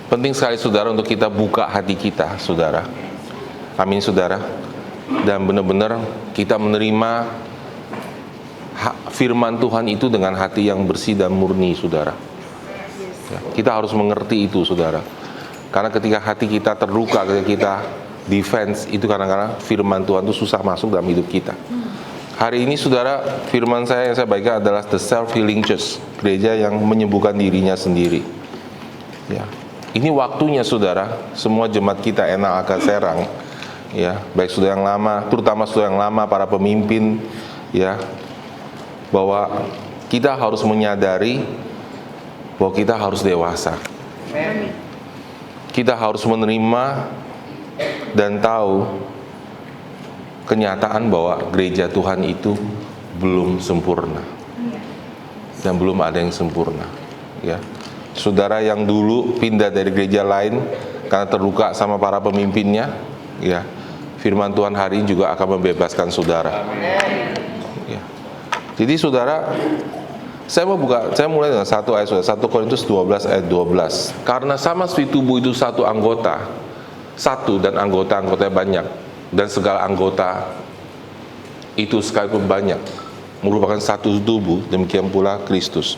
Penting sekali saudara untuk kita buka hati kita, saudara. Amin, saudara. Dan benar-benar kita menerima firman Tuhan itu dengan hati yang bersih dan murni, saudara. Ya, kita harus mengerti itu, saudara. Karena ketika hati kita terluka, ketika kita defense, itu kadang-kadang firman Tuhan itu susah masuk dalam hidup kita. Hari ini, saudara, firman saya yang saya bagikan adalah The Self-Healing Church, gereja yang menyembuhkan dirinya sendiri. Ya, ini waktunya, saudara, semua jemaat kita enak akan serang, ya, baik saudara yang lama, terutama saudara yang lama, para pemimpin, ya, bahwa kita harus menyadari bahwa kita harus dewasa. Kita harus menerima dan tahu kenyataan bahwa gereja Tuhan itu belum sempurna dan belum ada yang sempurna, ya. Saudara yang dulu pindah dari gereja lain karena terluka sama para pemimpinnya, ya, firman Tuhan hari ini juga akan membebaskan saudara. Ya. Jadi saudara, saya mulai dengan satu ayat, saudara, 1 Korintus 12 ayat 12. Karena sama seperti tubuh itu satu dan anggotanya banyak, dan segala anggota itu sekalipun banyak merupakan satu tubuh, demikian pula Kristus.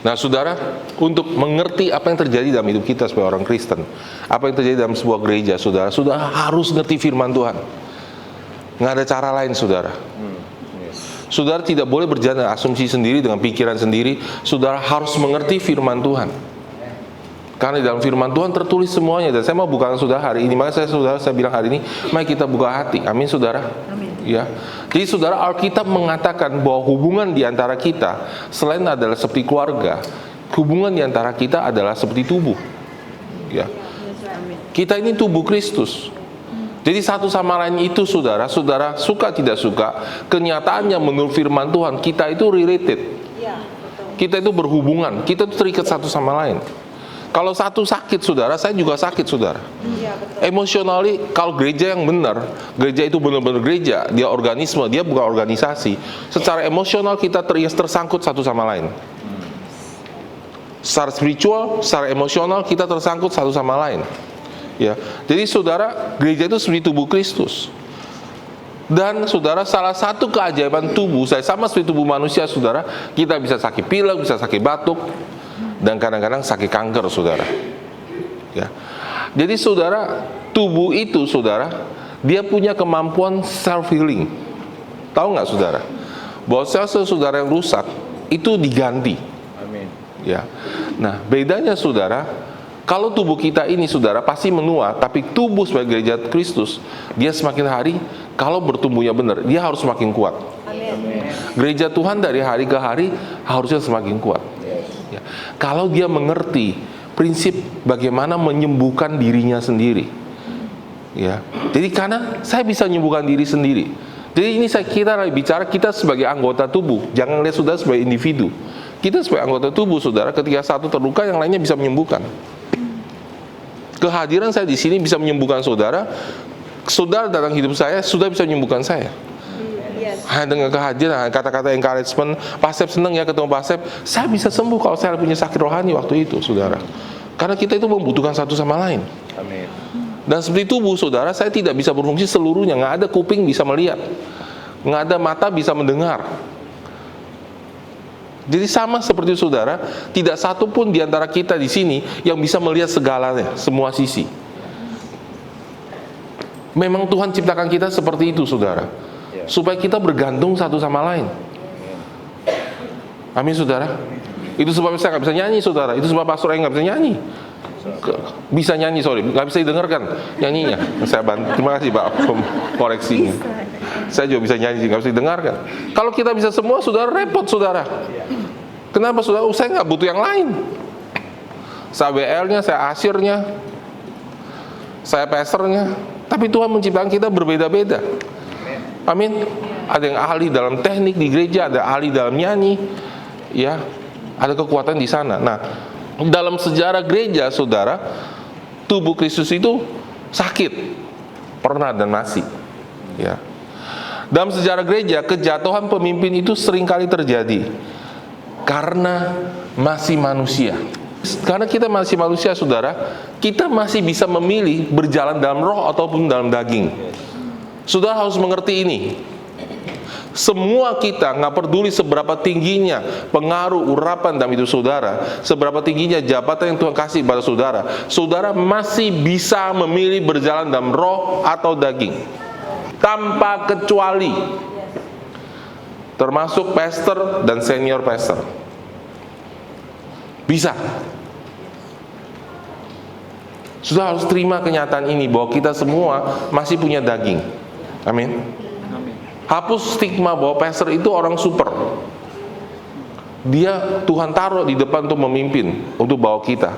Nah, saudara, untuk mengerti apa yang terjadi dalam hidup kita sebagai orang Kristen, apa yang terjadi dalam sebuah gereja, saudara harus ngerti firman Tuhan. Nggak ada cara lain, saudara. Saudara tidak boleh berjalan dengan asumsi sendiri, dengan pikiran sendiri. Saudara harus mengerti firman Tuhan. Karena di dalam firman Tuhan tertulis semuanya. Dan saya mau bukakan saudara hari ini. Maka saya bilang hari ini, mari kita buka hati. Amin, saudara. Amin. Ya. Jadi saudara, Alkitab mengatakan bahwa hubungan di antara kita selain adalah seperti keluarga, hubungan di antara kita adalah seperti tubuh. Ya. Kita ini tubuh Kristus. Jadi satu sama lain itu, saudara suka tidak suka, kenyataannya menurut firman Tuhan, kita itu related. Kita itu berhubungan, kita itu terikat satu sama lain. Kalau satu sakit, saudara, saya juga sakit, saudara. Emotionally, kalau gereja yang benar, gereja itu benar-benar gereja, dia organisme, dia bukan organisasi. Secara emosional kita tersangkut satu sama lain. Secara spiritual, secara emosional kita tersangkut satu sama lain. Ya, jadi saudara, gereja itu seperti tubuh Kristus. Dan saudara, salah satu keajaiban tubuh saya sama seperti tubuh manusia, saudara, kita bisa sakit pilek, bisa sakit batuk, dan kadang-kadang sakit kanker, saudara. Ya, jadi saudara, tubuh itu, saudara, dia punya kemampuan self healing. Tahu nggak, saudara, bahwa sel-sel saudara yang rusak itu diganti. Amin. Ya, nah bedanya, saudara, kalau tubuh kita ini, saudara, pasti menua, tapi tubuh sebagai gereja Kristus, dia semakin hari, kalau bertumbuhnya benar, dia harus semakin kuat. Amin. Gereja Tuhan dari hari ke hari harusnya semakin kuat. Ya. Kalau dia mengerti prinsip bagaimana menyembuhkan dirinya sendiri. Ya. Jadi karena saya bisa menyembuhkan diri sendiri. Jadi ini kita bicara kita sebagai anggota tubuh, jangan lihat saudara sebagai individu. Kita sebagai anggota tubuh, saudara, ketika satu terluka, yang lainnya bisa menyembuhkan. Kehadiran saya di sini bisa menyembuhkan saudara. Saudara dalam hidup saya sudah bisa menyembuhkan saya. Hanya dengan kehadiran, kata-kata encouragement, Pasep senang ya ketemu Pasep. Saya bisa sembuh kalau saya punya sakit rohani waktu itu, saudara. Karena kita itu membutuhkan satu sama lain. Amin. Dan seperti tubuh, saudara, saya tidak bisa berfungsi seluruhnya. Nggak ada kuping bisa melihat, nggak ada mata bisa mendengar. Jadi sama seperti saudara, tidak satu pun di antara kita di sini yang bisa melihat segalanya, semua sisi. Memang Tuhan ciptakan kita seperti itu, saudara, supaya kita bergantung satu sama lain. Amin, saudara. Itu sebab saya nggak bisa nyanyi, saudara. Itu sebab pastor nggak bisa nyanyi. Bisa nyanyi, nggak bisa didengarkan nyanyinya. Saya bantu. Terima kasih Pak koreksinya. Saya juga bisa nyanyi, nggak bisa didengarkan. Kalau kita bisa semua, saudara, repot, saudara. Kenapa, saudara? Saya nggak butuh yang lain. Saya WL-nya, saya asirnya, saya pesernya. Tapi Tuhan menciptakan kita berbeda-beda. Amin. Ada yang ahli dalam teknik di gereja, ada ahli dalam nyanyi, ya, ada kekuatan di sana. Nah, dalam sejarah gereja, saudara, tubuh Kristus itu sakit, pernah dan masih. Ya. Dalam sejarah gereja, kejatuhan pemimpin itu seringkali terjadi karena masih manusia. Karena kita masih manusia, saudara, kita masih bisa memilih berjalan dalam roh ataupun dalam daging. Saudara harus mengerti ini. Semua kita, nggak peduli seberapa tingginya pengaruh urapan dalam hidup saudara, seberapa tingginya jabatan yang Tuhan kasih pada saudara, saudara masih bisa memilih berjalan dalam roh atau daging, tanpa kecuali, termasuk pastor dan senior pastor. Bisa. Saudara harus terima kenyataan ini bahwa kita semua masih punya daging. Amin. Hapus stigma bahwa pastor itu orang super. Dia Tuhan taruh di depan untuk memimpin, untuk bawa kita.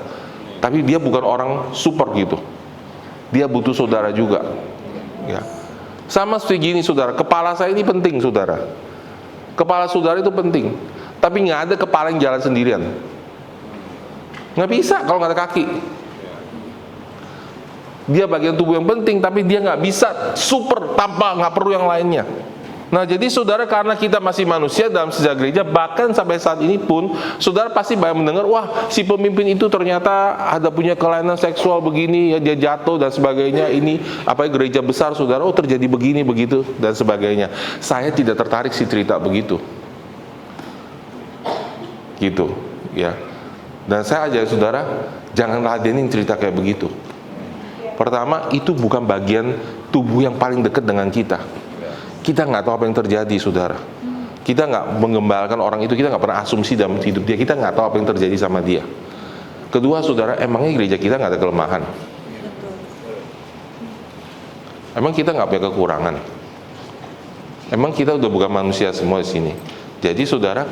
Tapi dia bukan orang super gitu. Dia butuh saudara juga. Ya. Sama seperti gini, saudara. Kepala saya ini penting, saudara. Kepala saudara itu penting. Tapi nggak ada kepala yang jalan sendirian. Nggak bisa kalau nggak ada kaki. Dia bagian tubuh yang penting, tapi dia nggak bisa super tanpa nggak perlu yang lainnya. Nah, jadi saudara, karena kita masih manusia dalam sejarah gereja, bahkan sampai saat ini pun, saudara pasti banyak mendengar, wah, si pemimpin itu ternyata ada punya kelainan seksual begini, ya, dia jatuh dan sebagainya. Ini apa gereja besar, saudara, oh terjadi begini begitu dan sebagainya. Saya tidak tertarik si cerita begitu, gitu, ya. Dan saya ajar saudara, jangan ladenin cerita kayak begitu. Pertama, itu bukan bagian tubuh yang paling dekat dengan kita. Kita nggak tahu apa yang terjadi, saudara. Kita nggak mengembalakan orang itu, kita nggak pernah asumsi dalam hidup dia. Kita nggak tahu apa yang terjadi sama dia. Kedua, saudara, emangnya gereja kita nggak ada kelemahan? Emang kita nggak punya kekurangan? Emang kita udah bukan manusia semua di sini? Jadi, saudara,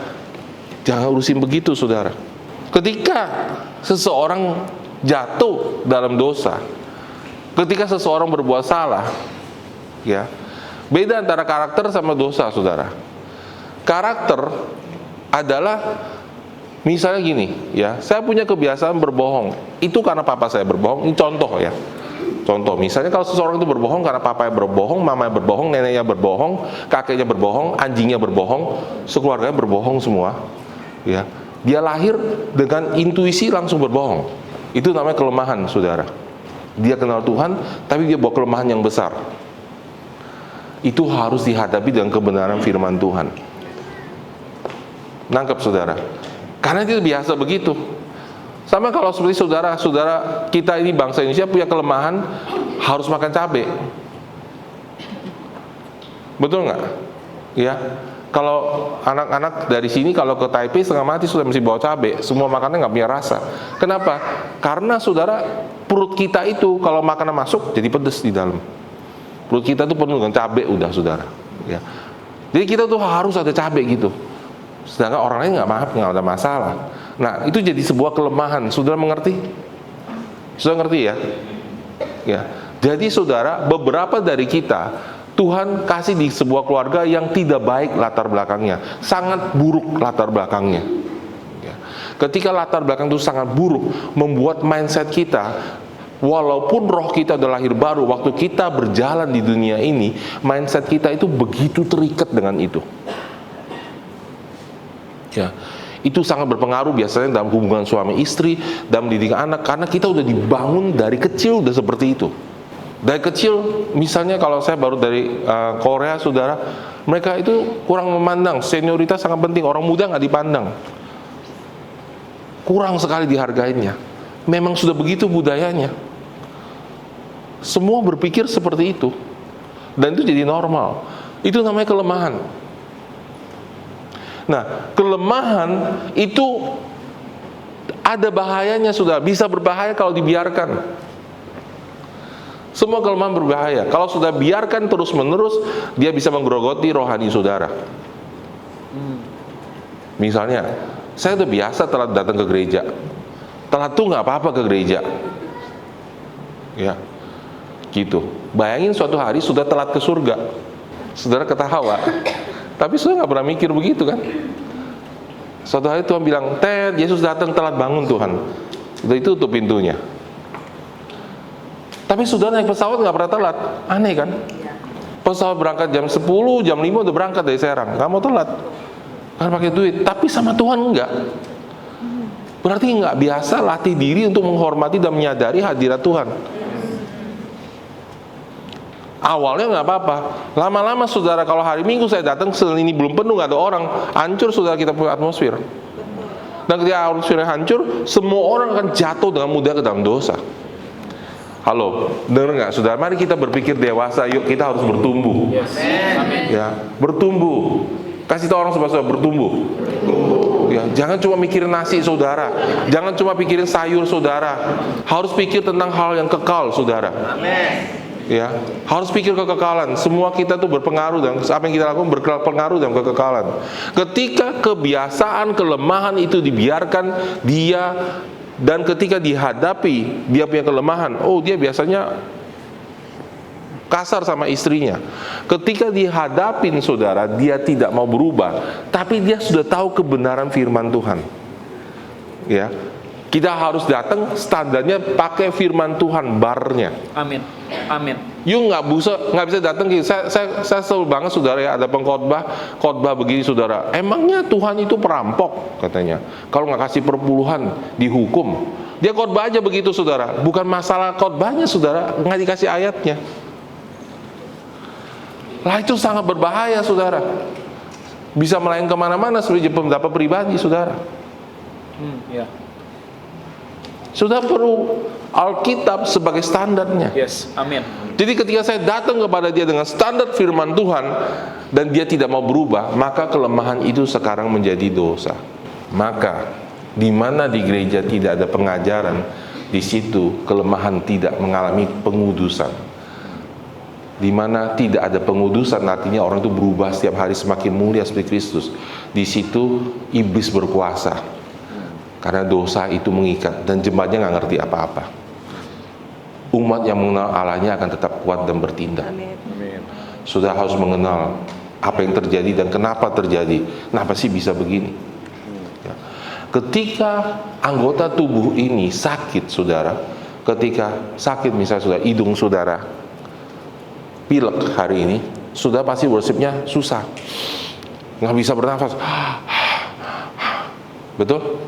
jangan urusin begitu, saudara. Ketika seseorang jatuh dalam dosa, ketika seseorang berbuat salah, ya, beda antara karakter sama dosa, saudara. Karakter adalah, misalnya gini, ya, saya punya kebiasaan berbohong. Itu karena papa saya berbohong. Ini contoh, ya. Contoh, misalnya kalau seseorang itu berbohong karena papanya berbohong, mamanya berbohong, neneknya berbohong, kakeknya berbohong, anjingnya berbohong, sekeluarganya berbohong semua, ya. Dia lahir dengan intuisi langsung berbohong. Itu namanya kelemahan, saudara. Dia kenal Tuhan, tapi dia bawa kelemahan yang besar. Itu harus dihadapi dengan kebenaran firman Tuhan. Nangkep, saudara? Karena itu biasa begitu. Sama kalau seperti saudara kita ini bangsa Indonesia punya kelemahan harus makan cabai. Betul nggak? Ya. Kalau anak-anak dari sini kalau ke Taipei setengah mati sudah mesti bawa cabai. Semua makanan nggak punya rasa. Kenapa? Karena saudara, perut kita itu kalau makanan masuk jadi pedes di dalam. Perut kita tuh penuh dengan cabai udah, saudara. Ya. Jadi kita tuh harus ada cabai gitu. Sedangkan orang lain nggak ada masalah. Nah, itu jadi sebuah kelemahan. Saudara mengerti? Saudara ngerti, ya? Ya. Jadi saudara, beberapa dari kita Tuhan kasih di sebuah keluarga yang tidak baik latar belakangnya, sangat buruk latar belakangnya. Ya. Ketika latar belakang itu sangat buruk, membuat mindset kita, walaupun roh kita udah lahir baru, waktu kita berjalan di dunia ini, mindset kita itu begitu terikat dengan itu. Ya. Itu sangat berpengaruh biasanya dalam hubungan suami istri, dalam pendidikan anak, karena kita udah dibangun dari kecil udah seperti itu. Dari kecil, misalnya kalau saya baru dari Korea, saudara, mereka itu kurang memandang senioritas sangat penting. Orang muda nggak dipandang, kurang sekali dihargainya. Memang sudah begitu budayanya. Semua berpikir seperti itu, dan itu jadi normal. Itu namanya kelemahan. Nah, kelemahan itu ada bahayanya, sudah bisa berbahaya kalau dibiarkan. Semua kelemahan berbahaya. Kalau sudah biarkan terus-menerus, dia bisa menggerogoti rohani saudara. Misalnya, saya udah biasa telat datang ke gereja. Telat tuh nggak apa-apa ke gereja. Ya, gitu. Bayangin suatu hari sudah telat ke surga. Saudara ketawa. Tapi saudara nggak pernah mikir begitu kan? Suatu hari Tuhan bilang, Ted, Yesus datang telat, bangun Tuhan. Udah itu tutup pintunya. Tapi sudah naik pesawat nggak pernah telat, aneh kan? Pesawat berangkat jam 10, jam 5 udah berangkat dari Serang, nggak mau telat, karena pakai duit. Tapi sama Tuhan enggak. Berarti nggak biasa latih diri untuk menghormati dan menyadari hadirat Tuhan. Awalnya nggak apa-apa. Lama-lama saudara, kalau hari Minggu saya datang, sel ini belum penuh, nggak ada orang, hancur saudara kita punya atmosfer. Dan ketika atmosfernya hancur, semua orang akan jatuh dengan mudah ke dalam dosa. Halo, dengar nggak saudara? Mari kita berpikir dewasa. Yuk, kita harus bertumbuh. Ya, bertumbuh. Kasih tahu orang sebelah bertumbuh. Ya, jangan cuma mikirin nasi saudara, jangan cuma pikirin sayur saudara. Harus pikir tentang hal yang kekal saudara. Ya, harus pikir kekekalan. Semua kita tuh berpengaruh, dan apa yang kita lakukan berpengaruh dalam kekekalan. Ketika kebiasaan kelemahan itu dibiarkan dia, dan ketika dihadapi dia punya kelemahan, oh dia biasanya kasar sama istrinya. Ketika dihadapin saudara, dia tidak mau berubah, tapi dia sudah tahu kebenaran firman Tuhan. Ya, kita harus datang standarnya pakai firman Tuhan barnya. Amin. Amin. You nggak bisa datang gitu. Saya selalu banget saudara ya, ada khotbah begini saudara. Emangnya Tuhan itu perampok katanya? Kalau nggak kasih perpuluhan dihukum. Dia khotbah aja begitu saudara. Bukan masalah khotbahnya saudara, nggak dikasih ayatnya. Lah itu sangat berbahaya saudara. Bisa melayang kemana-mana sebagai pendapat pribadi saudara. Ya. Sudah perlu Alkitab sebagai standarnya. Yes, amin. Jadi ketika saya datang kepada dia dengan standar firman Tuhan dan dia tidak mau berubah, maka kelemahan itu sekarang menjadi dosa. Maka di mana di gereja tidak ada pengajaran, di situ kelemahan tidak mengalami pengudusan. Di mana tidak ada pengudusan, artinya orang itu berubah setiap hari semakin mulia seperti Kristus. Di situ iblis berkuasa. Karena dosa itu mengikat dan jemaatnya nggak ngerti apa-apa. Umat yang mengenal Allahnya akan tetap kuat dan bertindak. Amin. Sudah harus mengenal apa yang terjadi dan kenapa terjadi. Kenapa sih bisa begini? Ya. Ketika anggota tubuh ini sakit, saudara, ketika sakit misalnya saudara, hidung saudara pilek hari ini, sudah pasti worshipnya susah, nggak bisa bernafas. Betul?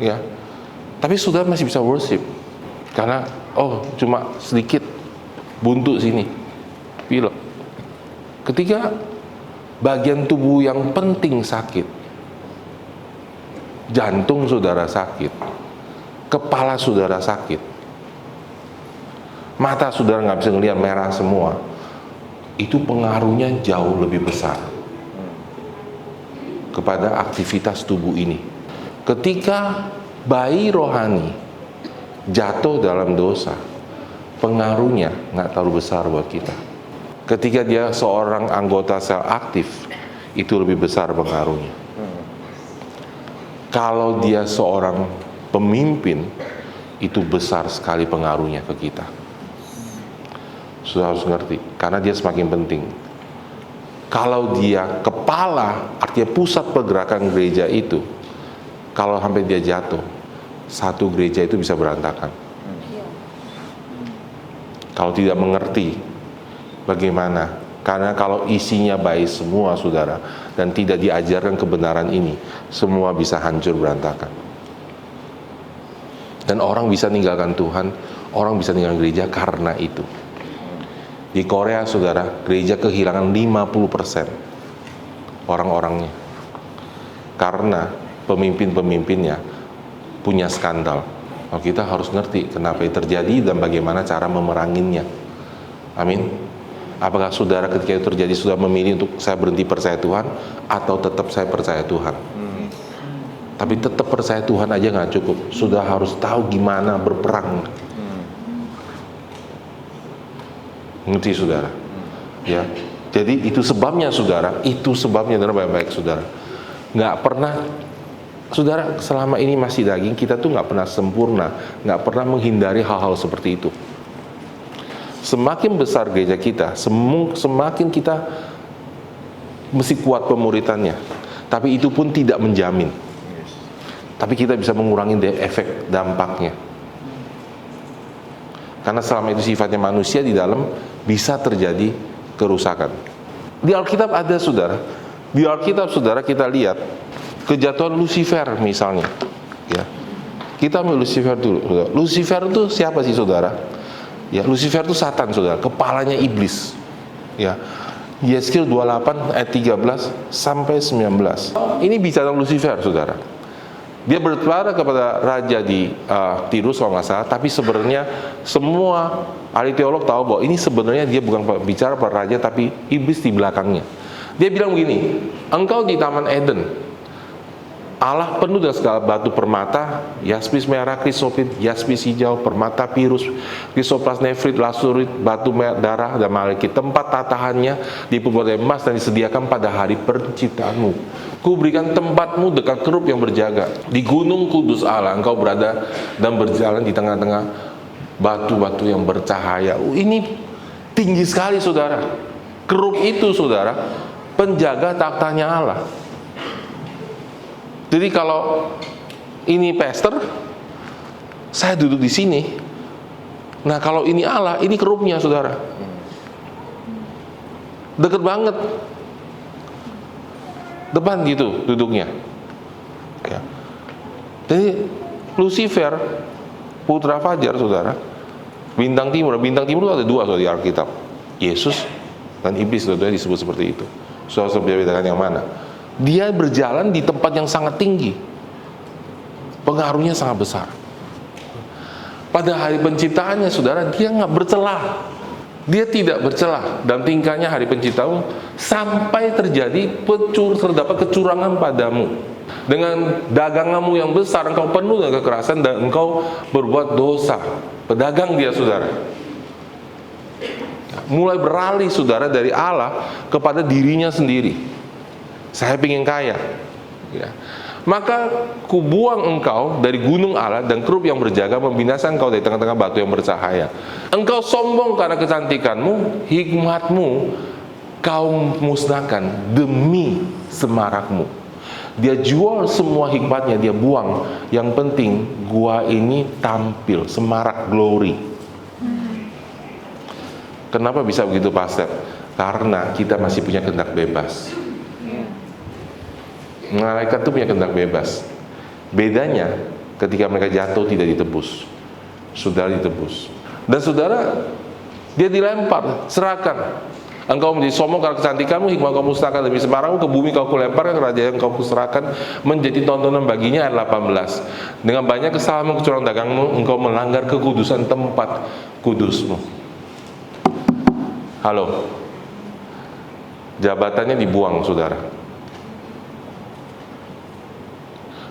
Ya, tapi sudah masih bisa worship karena cuma sedikit buntu sini pilek. Ketika bagian tubuh yang penting sakit, jantung saudara sakit, kepala saudara sakit, mata saudara nggak bisa ngelihat, merah semua, itu pengaruhnya jauh lebih besar kepada aktivitas tubuh ini. Ketika bayi rohani jatuh dalam dosa, pengaruhnya nggak terlalu besar buat kita. Ketika dia seorang anggota sel aktif, itu lebih besar pengaruhnya. Kalau dia seorang pemimpin, itu besar sekali pengaruhnya ke kita. Sudah harus ngerti, karena dia semakin penting. Kalau dia kepala, artinya pusat pergerakan gereja itu, kalau sampai dia jatuh, satu gereja itu bisa berantakan. Kalau tidak mengerti bagaimana, karena kalau isinya baik semua saudara, dan tidak diajarkan kebenaran ini, semua bisa hancur berantakan. Dan orang bisa ninggalkan Tuhan, orang bisa ninggalkan gereja karena itu. Di Korea saudara, gereja kehilangan 50% orang-orangnya, karena pemimpin-pemimpinnya punya skandal. Kita harus ngerti kenapa itu terjadi dan bagaimana cara memeranginya. Amin. Apakah saudara ketika itu terjadi sudah memilih untuk saya berhenti percaya Tuhan, atau tetap saya percaya Tuhan? Tapi tetap percaya Tuhan aja nggak cukup, sudah harus tahu gimana berperang. Ngerti saudara? Ya. Jadi itu sebabnya saudara, itu sebabnya dengan baik-baik saudara. Nggak pernah, saudara, selama ini masih daging, kita tuh nggak pernah sempurna, nggak pernah menghindari hal-hal seperti itu. Semakin besar gereja kita, semakin kita mesti kuat pemuritannya. Tapi itu pun tidak menjamin. Tapi kita bisa mengurangi efek dampaknya. Karena selama itu sifatnya manusia, di dalam bisa terjadi kerusakan. Di Alkitab ada saudara, di Alkitab saudara kita lihat kejatuhan Lucifer misalnya, ya. Kita ambil Lucifer dulu, saudara. Lucifer itu siapa sih, saudara? Ya, Lucifer itu Satan, saudara. Kepalanya iblis. Ya. Yeskiel 28 ayat 13 sampai 19. Ini bicara tentang Lucifer, saudara. Dia berbicara kepada raja di Tirus kalau nggak salah, tapi sebenarnya semua ahli teolog tahu bahwa ini sebenarnya dia bukan bicara pada raja, tapi iblis di belakangnya. Dia bilang begini, engkau di Taman Eden, Allah penuh dengan segala batu permata, yaspis merah, krisopit, yaspis hijau, permata pirus, krisopras nefrit, lasurit, batu darah, dan malekit. Tempat tatahannya dibuat dari emas dan disediakan pada hari penciptaanmu. Kuberikan tempatmu dekat kerub yang berjaga. Di gunung kudus Allah engkau berada dan berjalan di tengah-tengah batu-batu yang bercahaya. Ini tinggi sekali, saudara. Kerub itu, saudara, penjaga tahtanya Allah. Jadi kalau ini pastor, saya duduk di sini. Nah, kalau ini Allah, ini kerubnya, saudara. Deket banget. Depan gitu duduknya. Ya. Jadi Lucifer, putra fajar, saudara. Bintang timur itu ada dua, saudara, di Alkitab. Yesus dan iblis, saudara, disebut seperti itu. Saudara bedakan yang mana? Dia berjalan di tempat yang sangat tinggi, pengaruhnya sangat besar. Pada hari penciptaannya, saudara, dia nggak bercelah. Dia tidak bercelah dalam tingkahnya hari penciptaanmu sampai terdapat kecurangan padamu. Dengan daganganmu yang besar, engkau penuh dengan kekerasan dan engkau berbuat dosa. Pedagang dia, saudara. Mulai beralih, saudara, dari Allah kepada dirinya sendiri. Saya ingin kaya, ya. Maka kubuang engkau dari gunung Allah dan kerub yang berjaga, membinasakan engkau dari tengah-tengah batu yang bercahaya. Engkau sombong karena kecantikanmu, hikmatmu kau musnahkan demi semarakmu. Dia jual semua hikmatnya, dia buang. Yang penting gua ini tampil, semarak, glory. Kenapa bisa begitu, Pastor? Karena kita masih punya kehendak bebas. Malaikat itu punya kehendak bebas. Bedanya ketika mereka jatuh tidak ditebus, saudara ditebus. Dan saudara, dia dilempar, serahkan. Engkau menjadi sombong karena kecantikanmu, hikmat kau musnahkan demi semarakmu, ke bumi kau kulemparkan, ke raja yang kau kuserahkan menjadi tontonan baginya. Ayat 18. Dengan banyak kesalahanmu, kecurangan dagangmu, engkau melanggar kekudusan tempat kudusmu. Halo, jabatannya dibuang, saudara.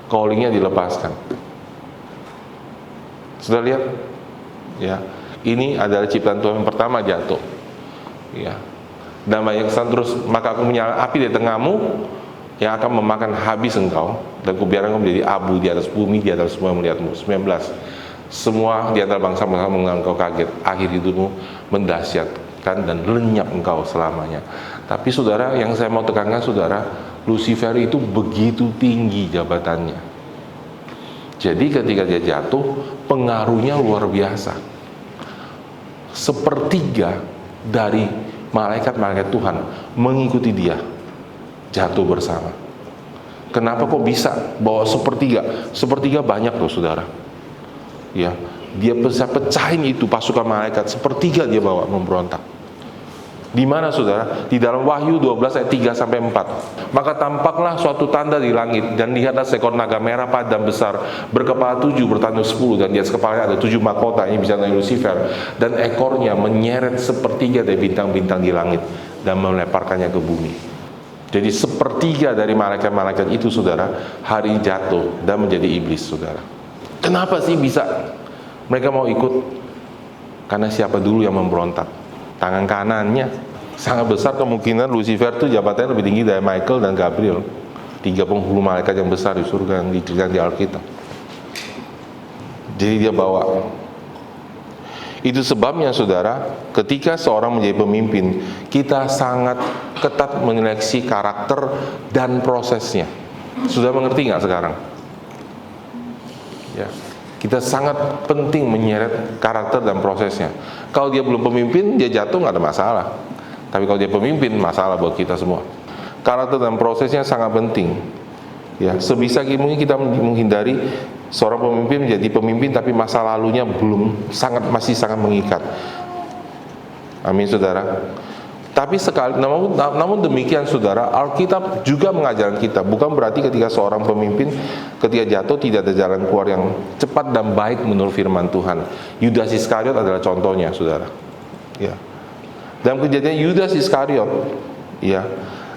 Callingnya dilepaskan. Sudah lihat? Ya, ini adalah ciptaan Tuhan yang pertama jatuh. Ya, dan banyak kesan terus. Maka aku menyala api di tengahmu yang akan memakan habis engkau, dan kubiarkan engkau menjadi abu di atas bumi, di atas semua yang melihatmu. 19. Semua di antara bangsa-bangsa menganggap engkau kaget. Akhir hidupmu mendahsyatkan dan lenyap engkau selamanya. Tapi saudara, yang saya mau tekankan, saudara, Lucifer itu begitu tinggi jabatannya. Jadi ketika dia jatuh, pengaruhnya luar biasa. Sepertiga dari malaikat-malaikat Tuhan mengikuti dia, jatuh bersama. Kenapa kok bisa bawa sepertiga? Sepertiga banyak loh, saudara. Ya, dia bisa pecahin itu pasukan malaikat, sepertiga dia bawa memberontak. Di mana, saudara? Di dalam Wahyu 12 ayat 3 sampai 4. Maka tampaklah suatu tanda di langit, dan lihatlah seekor naga merah padam besar, berkepala 7, bertanduk 10, dan di atas kepalanya ada 7 mahkota. Ini bisa dari Lucifer, dan ekornya menyeret sepertiga dari bintang-bintang di langit dan melemparkannya ke bumi. Jadi sepertiga dari malaikat-malaikat itu, saudara, hari jatuh dan menjadi iblis, saudara. Kenapa sih bisa mereka mau ikut? Karena siapa dulu yang memberontak? Tangan kanannya. Sangat besar kemungkinan Lucifer itu jabatannya lebih tinggi dari Michael dan Gabriel, 3 penghulu malaikat yang besar di surga yang diceritakan di Alkitab. Jadi dia bawa. Itu sebabnya, saudara, ketika seorang menjadi pemimpin, kita sangat ketat menyeleksi karakter dan prosesnya. Sudah mengerti nggak sekarang? Ya. Kita sangat penting menyeret karakter dan prosesnya. Kalau dia belum pemimpin, dia jatuh nggak ada masalah. Tapi kalau dia pemimpin, masalah buat kita semua. Karakter dan prosesnya sangat penting. Ya, sebisa mungkin kita menghindari Seorang pemimpin menjadi pemimpin tapi masa lalunya masih sangat mengikat. Amin, saudara. Tapi namun demikian, saudara, Alkitab juga mengajarkan kita, bukan berarti ketika seorang pemimpin ketika jatuh tidak ada jalan keluar yang cepat dan baik menurut firman Tuhan. Yudas Iskariot adalah contohnya, saudara. Ya. Dalam kejadian Yudas Iskariot, ya,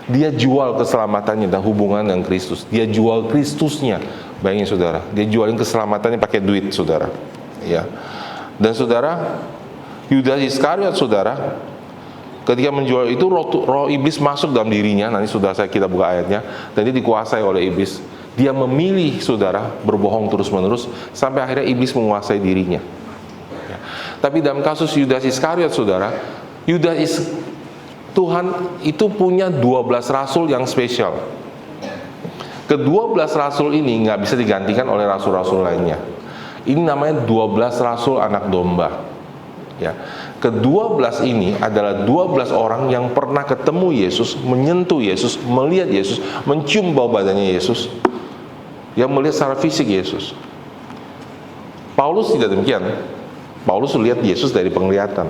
dia jual keselamatannya dan hubungan dengan Kristus. Dia jual Kristusnya. Bayangin, saudara, dia jualin keselamatannya pakai duit, saudara. Ya. Dan saudara, Yudas Iskariot, saudara, ketika menjual itu, roh iblis masuk dalam dirinya. Nanti sudah kita buka ayatnya. Dan dia dikuasai oleh iblis. Dia memilih, saudara, berbohong terus-menerus sampai akhirnya iblis menguasai dirinya. Ya. Tapi dalam kasus Yudas Iskariot, saudara, Tuhan itu punya 12 rasul yang spesial. Ke-12 rasul ini nggak bisa digantikan oleh rasul-rasul lainnya. Ini namanya 12 rasul anak domba. Ya. Ke-12 ini adalah 12 orang yang pernah ketemu Yesus, menyentuh Yesus, melihat Yesus, mencium bau badannya Yesus, yang melihat secara fisik Yesus. Paulus tidak demikian. Paulus lihat Yesus dari penglihatan.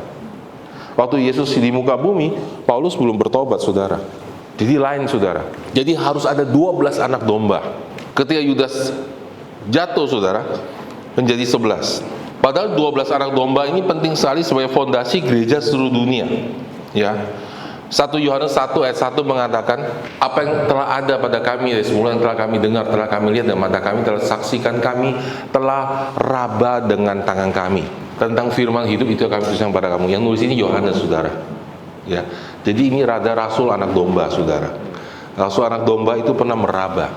Waktu Yesus di muka bumi, Paulus belum bertobat, saudara. Jadi lain, saudara. Jadi harus ada 12 anak domba. Ketika Yudas jatuh, saudara, menjadi 11. Padahal 12 anak domba ini penting sekali sebagai fondasi gereja seluruh dunia. Ya. 1 Yohanes 1 ayat 1 mengatakan, apa yang telah ada pada kami dari semula, yang telah kami dengar, telah kami lihat, dan mata kami telah saksikan, kami telah raba dengan tangan kami. Tentang firman hidup itu kami tuliskan pada kamu. Yang nulis ini Yohanes, saudara. Ya. Jadi ini rada rasul anak domba, saudara. Rasul anak domba itu pernah meraba.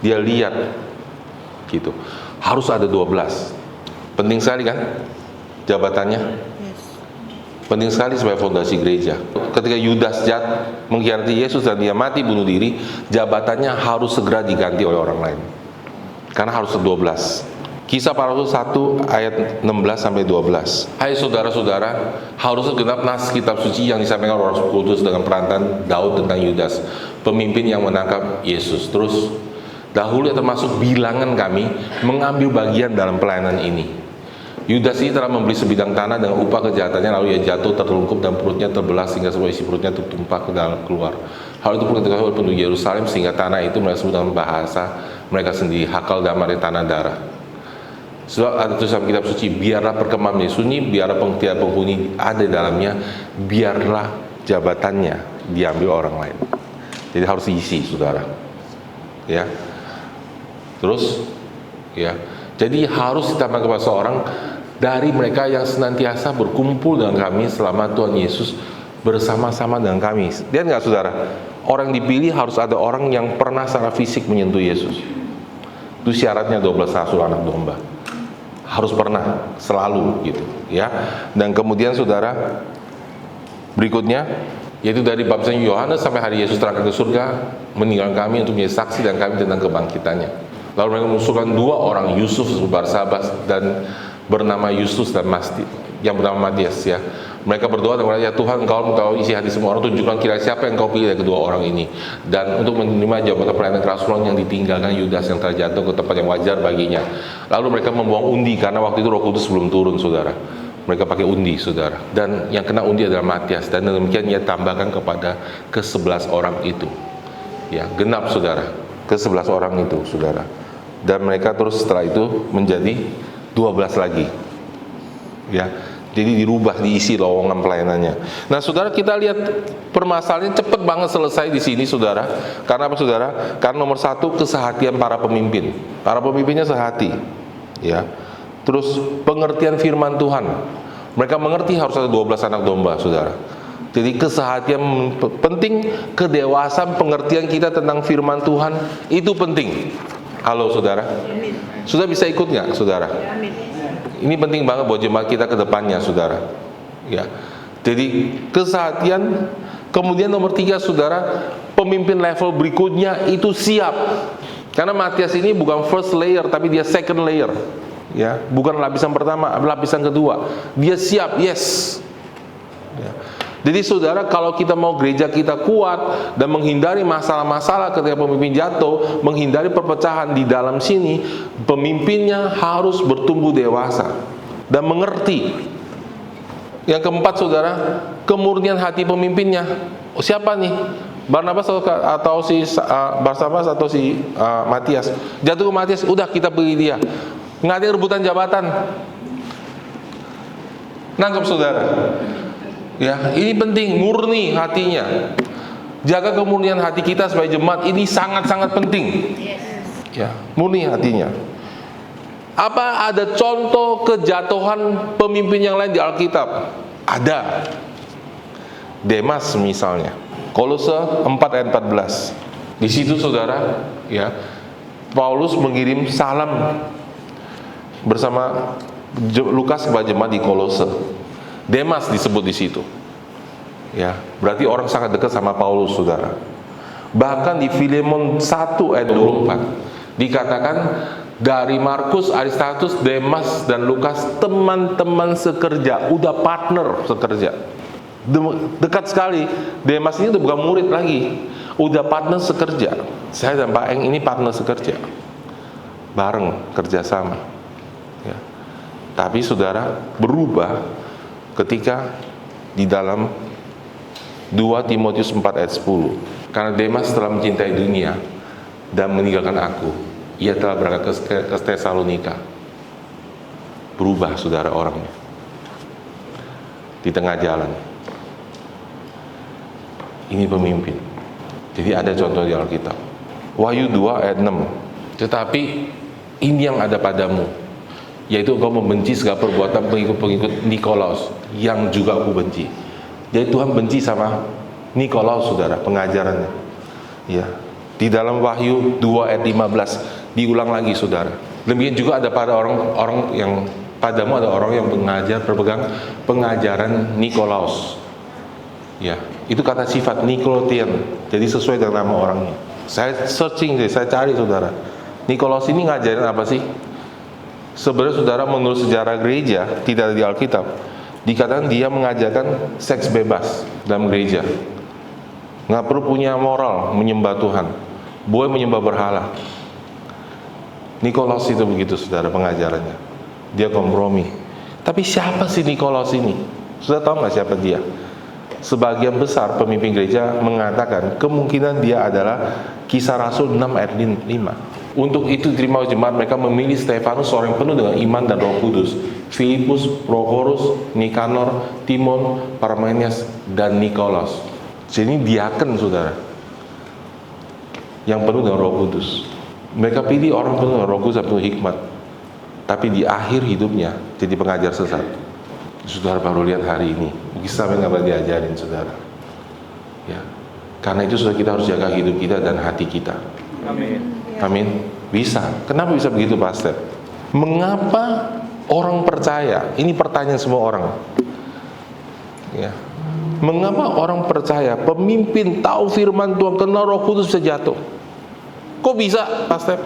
Dia lihat gitu. Harus ada 12. Penting sekali kan jabatannya? Penting sekali sebagai fondasi gereja. Ketika Yudas mengkhianati Yesus dan dia mati bunuh diri, jabatannya harus segera diganti oleh orang lain. Karena harus 12. Kisah Para Rasul 1 ayat 16 sampai 12. Hai saudara-saudara, harus genap nas kitab suci yang disampaikan oleh Roh Kudus dengan perantaraan Daud tentang Yudas, pemimpin yang menangkap Yesus. Terus, dahulu yang termasuk bilangan kami mengambil bagian dalam pelayanan ini. Yudas ini telah membeli sebidang tanah dengan upah kejahatannya, lalu ia jatuh tertelungkup dan perutnya terbelah sehingga semua isi perutnya tertumpah ke dalam keluar. Hal itu pun diketahui oleh penduduk Yerusalem, sehingga tanah itu mereka sebut dengan bahasa mereka sendiri, Hakal Damar, tanah darah. Sebab ada tulisan kitab suci, biarlah perkemahan menjadi sunyi, biarlah tiap penghuni ada di dalamnya, biarlah jabatannya diambil orang lain. Jadi harus diisi, saudara. Ya. Terus, ya. Jadi harus ditambah kepada seorang dari mereka yang senantiasa berkumpul dengan kami selama Tuhan Yesus bersama-sama dengan kami. Lihat nggak, saudara? Orang yang dipilih harus ada orang yang pernah secara fisik menyentuh Yesus. Itu syaratnya 12 rasul anak domba. Harus pernah, selalu gitu, ya. Dan kemudian, saudara, berikutnya yaitu dari baptisan Yohanes sampai hari Yesus terangkat ke surga, meninggalkan kami untuk menjadi saksi dan kami tentang kebangkitannya. Lalu mereka mengusulkan 2 orang, Yusuf Barsabas dan bernama Yustus dan yang bernama Matias, ya. Mereka berdoa dan berkata, ya Tuhan, Engkau mengetahui isi hati semua orang, tunjukkan kira siapa yang Engkau pilih dari kedua orang ini, dan untuk menerima jabatan pelayanan kerasulan yang ditinggalkan Yudas yang terjatuh ke tempat yang wajar baginya. Lalu mereka membuang undi karena waktu itu Roh Kudus belum turun, saudara. Mereka pakai undi, saudara. Dan yang kena undi adalah Matias, dan demikian ia tambahkan kepada ke-11 orang itu. Ya, genap, saudara. Ke-11 orang itu, saudara. Dan mereka terus setelah itu menjadi 12 lagi. Ya. Jadi dirubah, diisi lowongan pelayanannya. Nah, saudara, kita lihat permasalahannya cepat banget selesai di sini, saudara. Karena apa, saudara? Karena nomor 1, kesehatian para pemimpin. Para pemimpinnya sehati, ya. Terus pengertian firman Tuhan. Mereka mengerti harus ada 12 anak domba, saudara. Jadi kesehatian penting, kedewasaan pengertian kita tentang firman Tuhan itu penting. Halo, saudara. Sudah bisa ikut nggak, saudara? Ini penting banget buat jemaat kita ke depannya, saudara. Ya. Jadi kesehatian. Kemudian nomor 3, saudara, pemimpin level berikutnya itu siap. Karena Matias ini bukan first layer, tapi dia second layer. Ya, bukan lapisan pertama, lapisan kedua. Dia siap, yes. Ya. Jadi saudara, kalau kita mau gereja kita kuat dan menghindari masalah-masalah ketika pemimpin jatuh, menghindari perpecahan di dalam sini, pemimpinnya harus bertumbuh dewasa dan mengerti. Yang keempat saudara, kemurnian hati pemimpinnya. Siapa nih? Barnabas atau si Barsabas atau si Matias? Jatuh ke Matias, udah kita pilih dia. Nggak ada rebutan jabatan. Nangkep saudara? Ya, ini penting, murni hatinya. Jaga kemurnian hati kita sebagai jemaat, ini sangat-sangat penting. Ya, murni hatinya. Apa ada contoh kejatuhan pemimpin yang lain di Alkitab? Ada. Demas misalnya. Kolose 4 ayat 14. Di situ saudara, ya, Paulus mengirim salam bersama Lukas kepada jemaat di Kolose. Demas disebut di situ. Ya, berarti orang sangat dekat sama Paulus, saudara. Bahkan di Filemon 1 ayat 24 dikatakan dari Markus, Aristarchus, Demas dan Lukas teman-teman sekerja, udah partner sekerja. Dekat sekali. Demas ini udah bukan murid lagi, udah partner sekerja. Saya dan Pak Eng ini partner sekerja, bareng kerjasama. Ya. Tapi saudara, berubah ketika di dalam 2 Timotius 4 ayat 10. Karena Demas telah mencintai dunia dan meninggalkan aku, ia telah berangkat ke Tesalonika. Berubah saudara orangnya di tengah jalan. Ini pemimpin. Jadi ada contoh di Alkitab. Wahyu 2 ayat 6. Tetapi ini yang ada padamu, yaitu engkau membenci segala perbuatan pengikut-pengikut Nikolaus, yang juga aku benci. Jadi Tuhan benci sama Nikolaus, saudara, pengajarannya. Ya. Di dalam Wahyu 2 ayat 15 diulang lagi, saudara. Demikian juga ada pada orang yang padamu ada orang yang berpegang pengajaran Nikolaus. Ya, itu kata sifat Nikolaitian. Jadi sesuai dengan nama orangnya. Saya searching, saya cari, saudara. Nikolaus ini ngajarin apa sih? Sebenarnya saudara, menurut sejarah gereja, tidak ada di Alkitab, dikatakan dia mengajarkan seks bebas dalam gereja. Nggak perlu punya moral menyembah Tuhan, boleh menyembah berhala. Nikolaus itu begitu, saudara, pengajarannya. Dia kompromi. Tapi siapa sih Nikolaus ini? Sudah tahu nggak siapa dia? Sebagian besar pemimpin gereja mengatakan kemungkinan dia adalah Kisah Rasul 6 ayat 5. Untuk itu diterima oleh jemaat, mereka memilih Stefanus, seorang yang penuh dengan iman dan Roh Kudus, Filipus, Prochorus, Nikanor, Timon, Parmenias, dan Nikolaus. Jadi diaken, saudara, yang penuh dengan Roh Kudus. Mereka pilih orang penuh dengan Roh Kudus dan penuh hikmat, tapi di akhir hidupnya jadi pengajar sesat. Saudara baru lihat hari ini, mungkin sampai nggak boleh diajarin, saudara. Ya, karena itu saudara, kita harus jaga hidup kita dan hati kita. Amin. Amin. Bisa. Kenapa bisa begitu, Pastor? Mengapa orang percaya? Ini pertanyaan semua orang. Ya. Mengapa orang percaya, pemimpin tahu firman Tuhan, kenal Roh Kudus, bisa jatuh? Kok bisa, Pastor?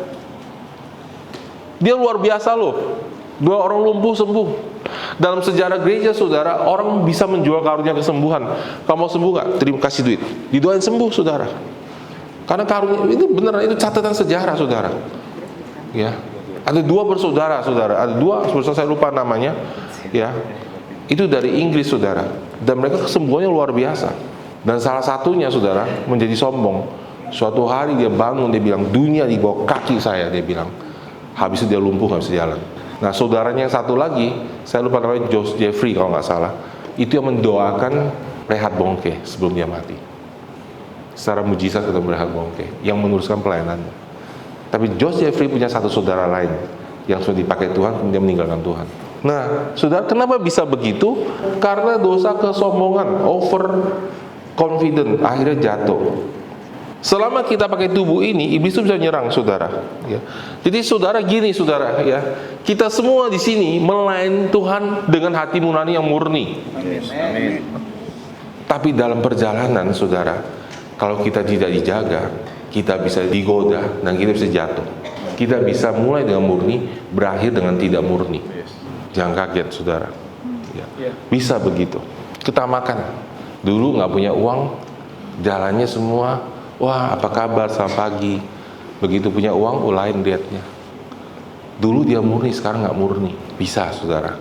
Dia luar biasa loh. 2 orang lumpuh sembuh. Dalam sejarah gereja, saudara, orang bisa menjual karunia kesembuhan. Kamu mau sembuh nggak? Terima kasih duit. Didoain sembuh, saudara. Karena karunia itu beneran, itu catatan sejarah, saudara. Ya, ada 2 bersaudara, saudara. Ada 2 bersaudara, saya lupa namanya. Ya, itu dari Inggris, saudara. Dan mereka kesembuhannya luar biasa. Dan salah satunya, saudara, menjadi sombong. Suatu hari dia bangun, dia bilang, dunia di bawah kaki saya, dia bilang. Habis itu dia lumpuh, nggak bisa jalan. Nah, saudaranya yang satu lagi, saya lupa namanya, Josh Jeffrey kalau nggak salah, itu yang mendoakan Reinhard Bonnke sebelum dia mati. Secara mujizat ketemu Reinhard Bonnke yang meneruskan pelayanannya. Tapi Josh Jeffrey punya satu saudara lain yang sudah dipakai Tuhan, kemudian meninggalkan Tuhan. Nah, saudara, kenapa bisa begitu? Karena dosa kesombongan, over confident, akhirnya jatuh. Selama kita pakai tubuh ini, iblis itu bisa nyerang, saudara. Ya. Jadi saudara gini, saudara, ya, kita semua di sini melayani Tuhan dengan hati nurani yang murni. Amin. Tapi dalam perjalanan, saudara, kalau kita tidak dijaga, kita bisa digoda dan kita bisa jatuh. Kita bisa mulai dengan murni, berakhir dengan tidak murni. Jangan kaget, saudara. Ya. Bisa begitu. Ketamakan. Dulu nggak punya uang, jalannya semua, wah apa kabar, selamat pagi. Begitu punya uang, lain lihatnya. Dulu dia murni, sekarang nggak murni. Bisa, saudara.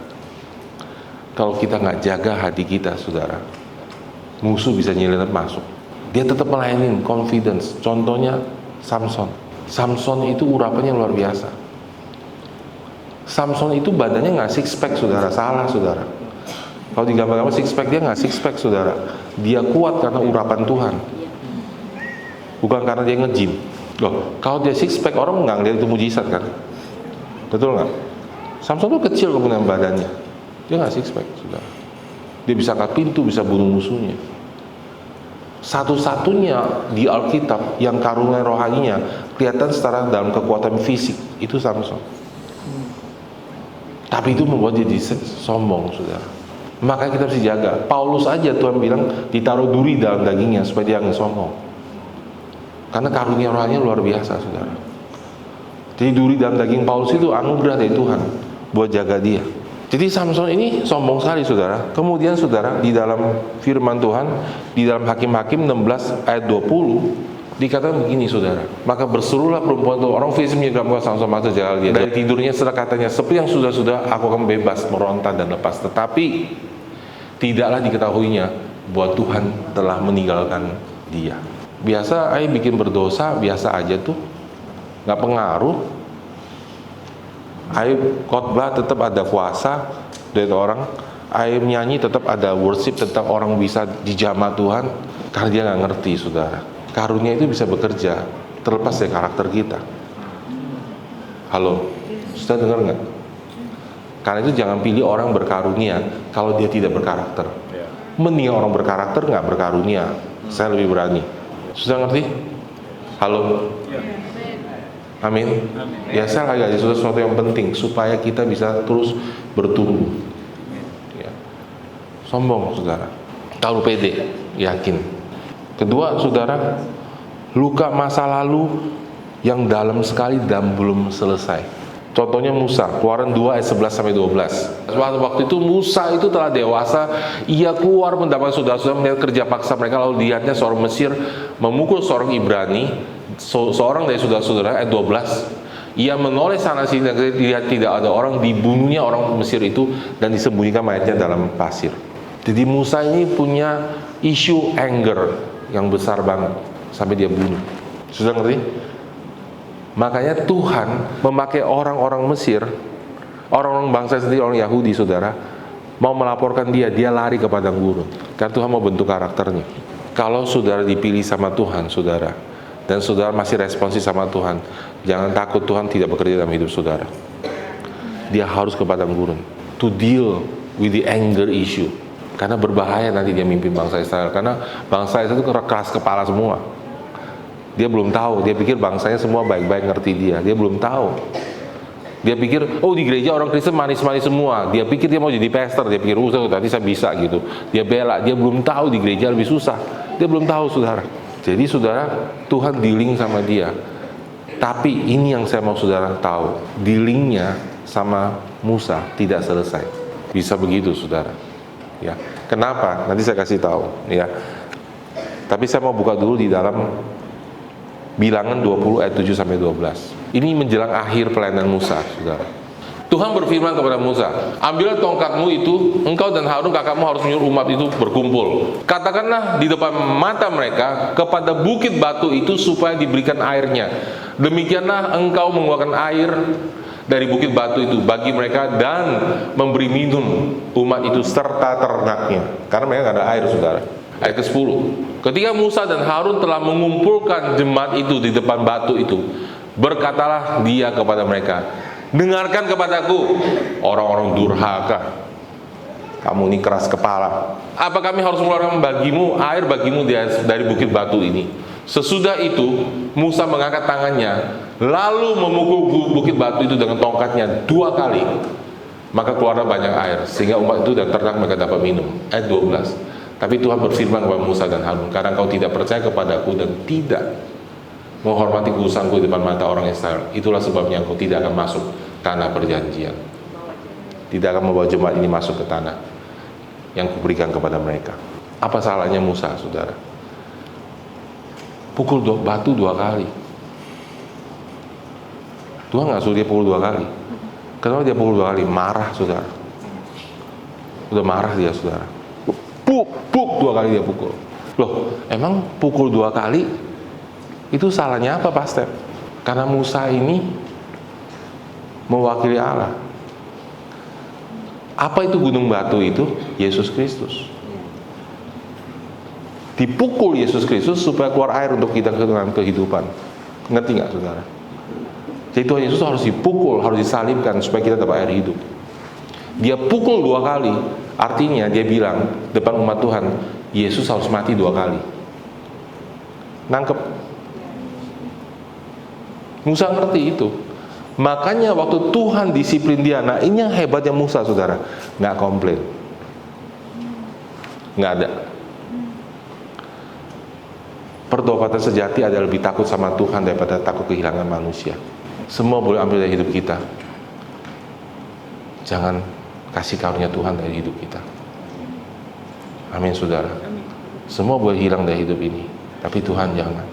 Kalau kita nggak jaga hati kita, saudara, musuh bisa nyelinap masuk. Dia tetap melayani, confidence. Contohnya Samson. Samson itu urapannya luar biasa. Samson itu badannya nggak six pack, saudara. Salah, saudara. Kalau di gambar-gambar six pack, dia nggak six pack, saudara. Dia kuat karena urapan Tuhan, bukan karena dia nge-gym. Loh, kalau dia six pack, orang nggak ngeliat itu mujizat kan? Betul nggak? Samson tuh kecil kemudian badannya, dia nggak six pack, saudara. Dia bisa angkat pintu, bisa bunuh musuhnya. Satu-satunya di Alkitab yang karunia rohaninya kelihatan secara dalam kekuatan fisik itu Samson. Tapi itu membuat dia sombong, saudara. Makanya kita harus jaga. Paulus aja Tuhan bilang ditaruh duri dalam dagingnya supaya dia nggak sombong. Karena karunia rohaninya luar biasa, saudara. Jadi duri dalam daging Paulus itu anugerah dari Tuhan buat jaga dia. Jadi Samson ini sombong sekali, saudara. Kemudian saudara, di dalam firman Tuhan, di dalam Hakim-Hakim 16 ayat 20 dikatakan begini, saudara. Maka berserulah perempuan itu, orang Filistin menyegamkan Samson mata jalan dia. Dari tidurnya setelah katanya, seperti yang sudah-sudah aku akan bebas, meronta dan lepas. Tetapi tidaklah diketahuinya bahwa Tuhan telah meninggalkan dia. Biasa ayah bikin berdosa, biasa aja tuh, nggak pengaruh. Ayah khotbah tetap ada kuasa dari orang. Ayah nyanyi tetap ada worship, tetap orang bisa dijamah Tuhan. Karena dia nggak ngerti, saudara. Karunia itu bisa bekerja terlepas dari karakter kita. Halo, sudah dengar nggak? Karena itu jangan pilih orang berkarunia kalau dia tidak berkarakter. Mending orang berkarakter nggak berkarunia. Saya lebih berani. Sudah ngerti? Halo. Amin. Ya, saya lagi ada sesuatu yang penting supaya kita bisa terus bertumbuh. Ya. Sombong, saudara. Terlalu pede, yakin. Kedua, saudara, luka masa lalu yang dalam sekali dan belum selesai. Contohnya Musa, Keluaran 2 ayat 11 sampai 12. Waktu itu Musa itu telah dewasa, ia keluar mendapatkan saudara-saudara melihat kerja paksa mereka, lalu lihatnya seorang Mesir memukul seorang Ibrani, seorang dari saudara-saudara, ayat 12. Ia menoleh sana sini dan lihat tidak ada orang, dibunuhnya orang Mesir itu dan disembunyikan mayatnya dalam pasir. Jadi Musa ini punya isu anger yang besar banget sampai dia bunuh. Sudah ngerti? Makanya Tuhan memakai orang-orang Mesir, orang-orang bangsa sendiri, orang Yahudi, saudara, mau melaporkan dia lari ke padang gurun. Karena Tuhan mau bentuk karakternya. Kalau saudara dipilih sama Tuhan, saudara, dan saudara masih responsif sama Tuhan, jangan takut Tuhan tidak bekerja dalam hidup saudara. Dia harus ke padang gurun to deal with the anger issue. Karena berbahaya nanti dia mimpin bangsa Israel. Karena bangsa Israel itu keras kepala semua. Dia belum tahu. Dia pikir bangsanya semua baik-baik ngerti dia. Dia belum tahu. Dia pikir, oh di gereja orang Kristen manis-manis semua. Dia pikir dia mau jadi pastor. Dia pikir, nanti saya bisa gitu. Dia bela. Dia belum tahu di gereja lebih susah. Dia belum tahu, saudara. Jadi saudara, Tuhan dealing sama dia. Tapi ini yang saya mau saudara tahu. Dealingnya sama Musa tidak selesai. Bisa begitu, saudara. Ya, kenapa? Nanti saya kasih tahu. Ya, tapi saya mau buka dulu di dalam Bilangan 20 ayat 7 sampai 12. Ini menjelang akhir pelayanan Musa, saudara. Tuhan berfirman kepada Musa, ambillah tongkatmu itu, engkau dan Harun kakakmu harus menyuruh umat itu berkumpul. Katakanlah di depan mata mereka kepada bukit batu itu supaya diberikan airnya. Demikianlah engkau mengeluarkan air dari bukit batu itu bagi mereka dan memberi minum umat itu serta ternaknya. Karena mereka tidak ada air, saudara. Ayat ke-10. Ketika Musa dan Harun telah mengumpulkan jemaat itu di depan batu itu, berkatalah dia kepada mereka, dengarkan kepadaku, orang-orang durhaka. Kamu ini keras kepala. Apa kami harus mengeluarkan bagimu air bagimu dari bukit batu ini? Sesudah itu Musa mengangkat tangannya, lalu memukul bukit batu itu dengan tongkatnya 2 kali. Maka keluarlah banyak air, sehingga umat itu dan ternak mereka dapat minum. Ayat 12. Tapi Tuhan berfirman kepada Musa dan Harun, karena kau tidak percaya kepadaku dan tidak menghormati kudusanku di depan mata orang Israel, itulah sebabnya engkau tidak akan masuk tanah perjanjian. Tidak akan membawa jemaat ini masuk ke tanah yang kuberikan kepada mereka. Apa salahnya Musa, saudara? Pukul batu 2 kali. Tuhan nggak suruh dia pukul 2 kali. Kenapa dia pukul 2 kali? Marah, saudara. Udah marah dia, saudara. Puk 2 kali dia pukul. Loh, emang pukul 2 kali itu salahnya apa, Pastor? Karena Musa ini mewakili Allah. Apa itu gunung batu itu? Yesus Kristus. Dipukul Yesus Kristus supaya keluar air untuk kita dengan kehidupan. Ngerti nggak, saudara? Jadi Tuhan Yesus harus dipukul, harus disalibkan supaya kita dapat air hidup. Dia pukul 2 kali, artinya dia bilang depan umat Tuhan, Yesus harus mati 2 kali. Nangkep? Musa ngerti itu. Makanya waktu Tuhan disiplin dia, nah ini yang hebatnya Musa, saudara, nggak komplain, nggak ada. Pertobatan sejati adalah lebih takut sama Tuhan daripada takut kehilangan manusia. Semua boleh ambil dari hidup kita. Jangan kasih karunia Tuhan dari hidup kita. Amin, saudara. Semua boleh hilang dari hidup ini, tapi Tuhan jangan.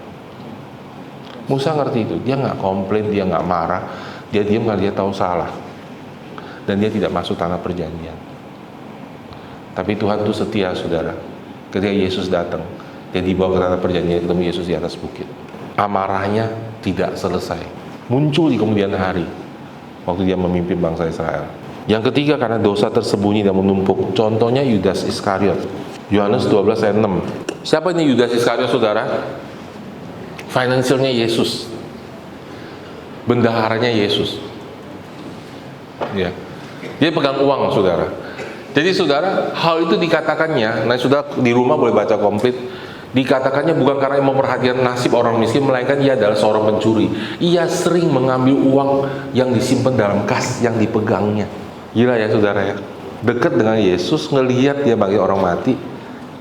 Musa ngerti itu. Dia nggak komplain, dia nggak marah, dia diam karena dia tahu salah, dan dia tidak masuk tanah perjanjian. Tapi Tuhan itu setia, saudara. Ketika Yesus datang, dia dibawa ke tanah perjanjian, ketemu Yesus di atas bukit. Amarahnya tidak selesai, muncul di kemudian hari waktu dia memimpin bangsa Israel. Yang ketiga, karena dosa tersembunyi dan menumpuk. Contohnya Yudas Iskariot. Yohanes 12 ayat 6. Siapa ini Yudas Iskariot, saudara? Financialnya Yesus, bendaharanya Yesus. Ya, dia pegang uang, saudara. Jadi saudara, hal itu dikatakannya, nah sudah di rumah boleh baca komplit. Dikatakannya bukan karena memperhatikan nasib orang miskin, melainkan ia adalah seorang pencuri. Ia sering mengambil uang yang disimpan dalam kas yang dipegangnya. Gila ya, saudara ya. Dekat dengan Yesus, ngelihat dia bagi orang mati,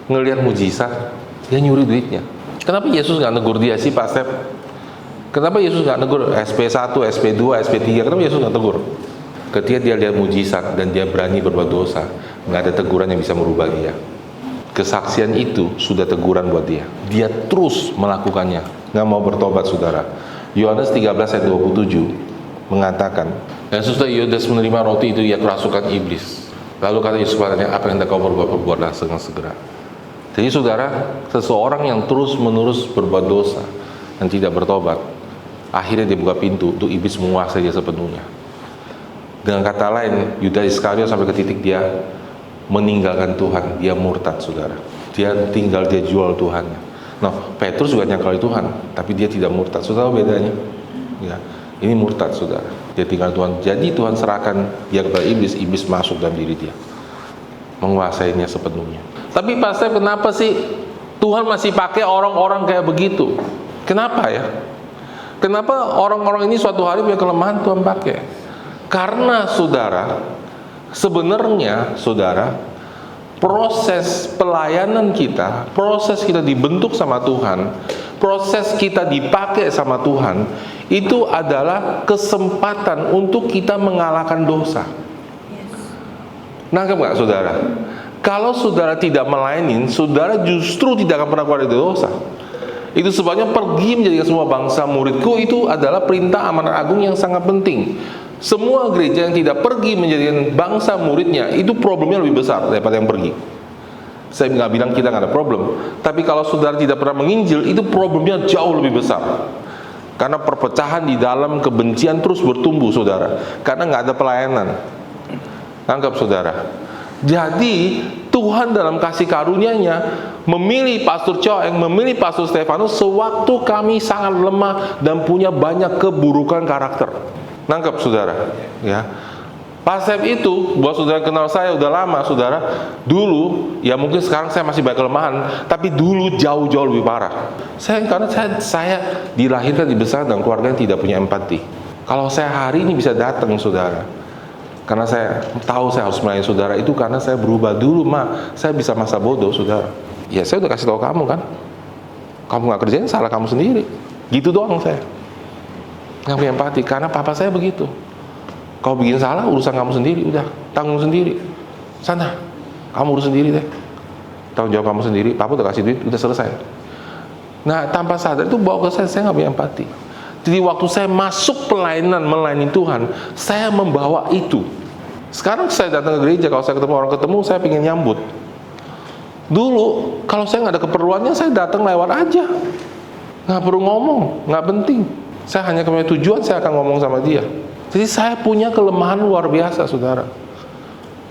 ngelihat mujizat, dia nyuri duitnya. Kenapa Yesus nggak negur dia sih, Pak Step? Kenapa Yesus nggak negur SP1, SP2, SP3? Kenapa Yesus nggak tegur? Ketika dia lihat mujizat dan dia berani berbuat dosa, nggak ada teguran yang bisa merubah dia. Kesaksian itu sudah teguran buat dia. Dia terus melakukannya, nggak mau bertobat, saudara. Yohanes 13 ayat 27 mengatakan, dan sesudah Yudas menerima roti itu, ia kerasukan iblis. Lalu kata Yesus kepadanya, apa yang hendak kau perbuatlah dengan segera. Jadi saudara, seseorang yang terus-menerus berbuat dosa dan tidak bertobat, akhirnya dia buka pintu untuk iblis menguasai dia sepenuhnya. Dengan kata lain, Yudas Iskariot sampai ke titik dia meninggalkan Tuhan, dia murtad, saudara. Dia jual Tuhannya. Nah, Petrus juga nyangkali Tuhan, tapi dia tidak murtad. Saudara, bedanya? Ya, ini murtad, saudara. Dia tinggal Tuhan. Jadi Tuhan serahkan dia kepada iblis, iblis masuk dalam diri dia, menguasainya sepenuhnya. Tapi Pastor, kenapa sih Tuhan masih pakai orang-orang kayak begitu? Kenapa ya? Kenapa orang-orang ini suatu hari punya kelemahan Tuhan pakai? Karena saudara, sebenarnya saudara, proses pelayanan kita, proses kita dibentuk sama Tuhan, proses kita dipakai sama Tuhan, itu adalah kesempatan untuk kita mengalahkan dosa. Nangkep nggak, saudara? Kalau saudara tidak melayanin, saudara justru tidak akan pernah keluar dari dosa. Itu sebabnya pergi menjadikan semua bangsa muridku, itu adalah perintah amanat agung yang sangat penting. Semua gereja yang tidak pergi menjadikan bangsa muridnya, itu problemnya lebih besar daripada yang pergi. Saya nggak bilang kita nggak ada problem, tapi kalau saudara tidak pernah menginjil, itu problemnya jauh lebih besar. Karena perpecahan di dalam kebencian terus bertumbuh, saudara. Karena nggak ada pelayanan. Nangkep, saudara? Jadi Tuhan dalam kasih karunia-Nya memilih Pastor Choeng, memilih Pastor Stefanus sewaktu kami sangat lemah dan punya banyak keburukan karakter. Nangkep, saudara? Ya. Pastor itu, buat saudara kenal saya udah lama, saudara. Dulu, ya mungkin sekarang saya masih banyak kelemahan, tapi dulu jauh-jauh lebih parah. Karena saya dilahirkan dibesarkan dalam keluarga yang tidak punya empati. Kalau saya hari ini bisa datang, saudara, karena saya tahu saya harus melayani saudara, itu karena saya berubah. Dulu saya bisa masa bodoh, saudara. Ya saya udah kasih tahu kamu kan, kamu nggak kerjain, salah kamu sendiri. Gitu doang saya. Nggak punya empati, karena papa saya begitu. Kau bikin salah, urusan kamu sendiri, udah tanggung sendiri. Sana, kamu urus sendiri deh. tanggung jawab kamu sendiri, papa udah kasih duit, udah selesai. Nah, tanpa sadar itu bawa ke saya nggak punya empati. Jadi waktu saya masuk pelayanan melayani Tuhan, saya membawa itu. Sekarang saya datang ke gereja, kalau saya ketemu orang saya pengen nyambut. Dulu, kalau saya nggak ada keperluannya, saya datang lewat aja. Nggak perlu ngomong, nggak penting. Saya hanya punya tujuan, saya akan ngomong sama dia. Jadi saya punya kelemahan luar biasa, saudara.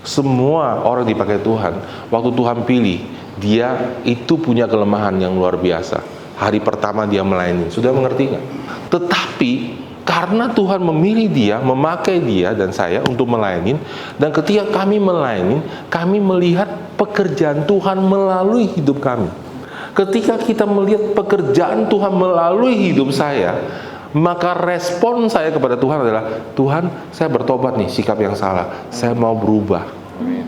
Semua orang dipakai Tuhan. Waktu Tuhan pilih, dia itu punya kelemahan yang luar biasa. Hari pertama dia melayani, sudah mengerti nggak? Tetapi karena Tuhan memilih dia, memakai dia dan saya untuk melayani, dan ketika kami melayani, kami melihat pekerjaan Tuhan melalui hidup kami. Ketika kita melihat pekerjaan Tuhan melalui hidup saya, maka respon saya kepada Tuhan adalah, Tuhan, saya bertobat nih, sikap yang salah, saya mau berubah.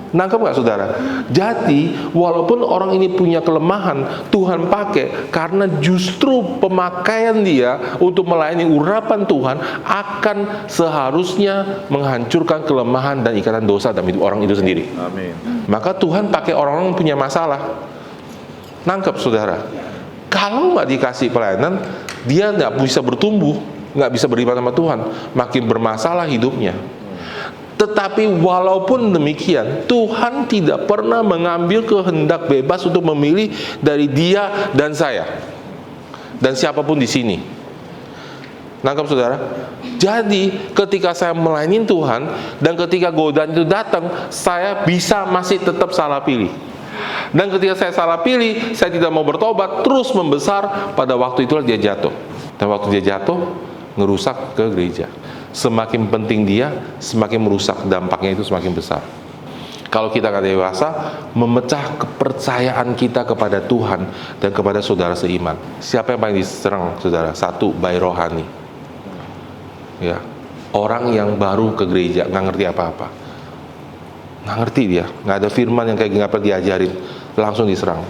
Nangkep nggak, saudara? Jadi walaupun orang ini punya kelemahan, Tuhan pakai karena justru pemakaian dia untuk melayani urapan Tuhan akan seharusnya menghancurkan kelemahan dan ikatan dosa dalam hidup orang itu sendiri. Amin. Maka Tuhan pakai orang-orang yang punya masalah. Nangkep, saudara? Kalau nggak dikasih pelayanan, dia nggak bisa bertumbuh, nggak bisa beriman sama Tuhan, makin bermasalah hidupnya. Tetapi walaupun demikian, Tuhan tidak pernah mengambil kehendak bebas untuk memilih dari dia dan saya, dan siapapun di sini. Nangkap, saudara? Jadi ketika saya melayani Tuhan, dan ketika godaan itu datang, saya bisa masih tetap salah pilih. Dan ketika saya salah pilih, saya tidak mau bertobat, terus membesar, pada waktu itulah dia jatuh. Dan waktu dia jatuh, ngerusak ke gereja. Semakin penting dia, semakin merusak, dampaknya itu semakin besar. Kalau kita nggak dewasa, memecah kepercayaan kita kepada Tuhan dan kepada saudara seiman. Siapa yang paling diserang, saudara? Satu, bayi rohani. Ya, orang yang baru ke gereja, nggak ngerti apa-apa, nggak ngerti dia, nggak ada firman yang kayak nggak pernah diajarin, langsung diserang.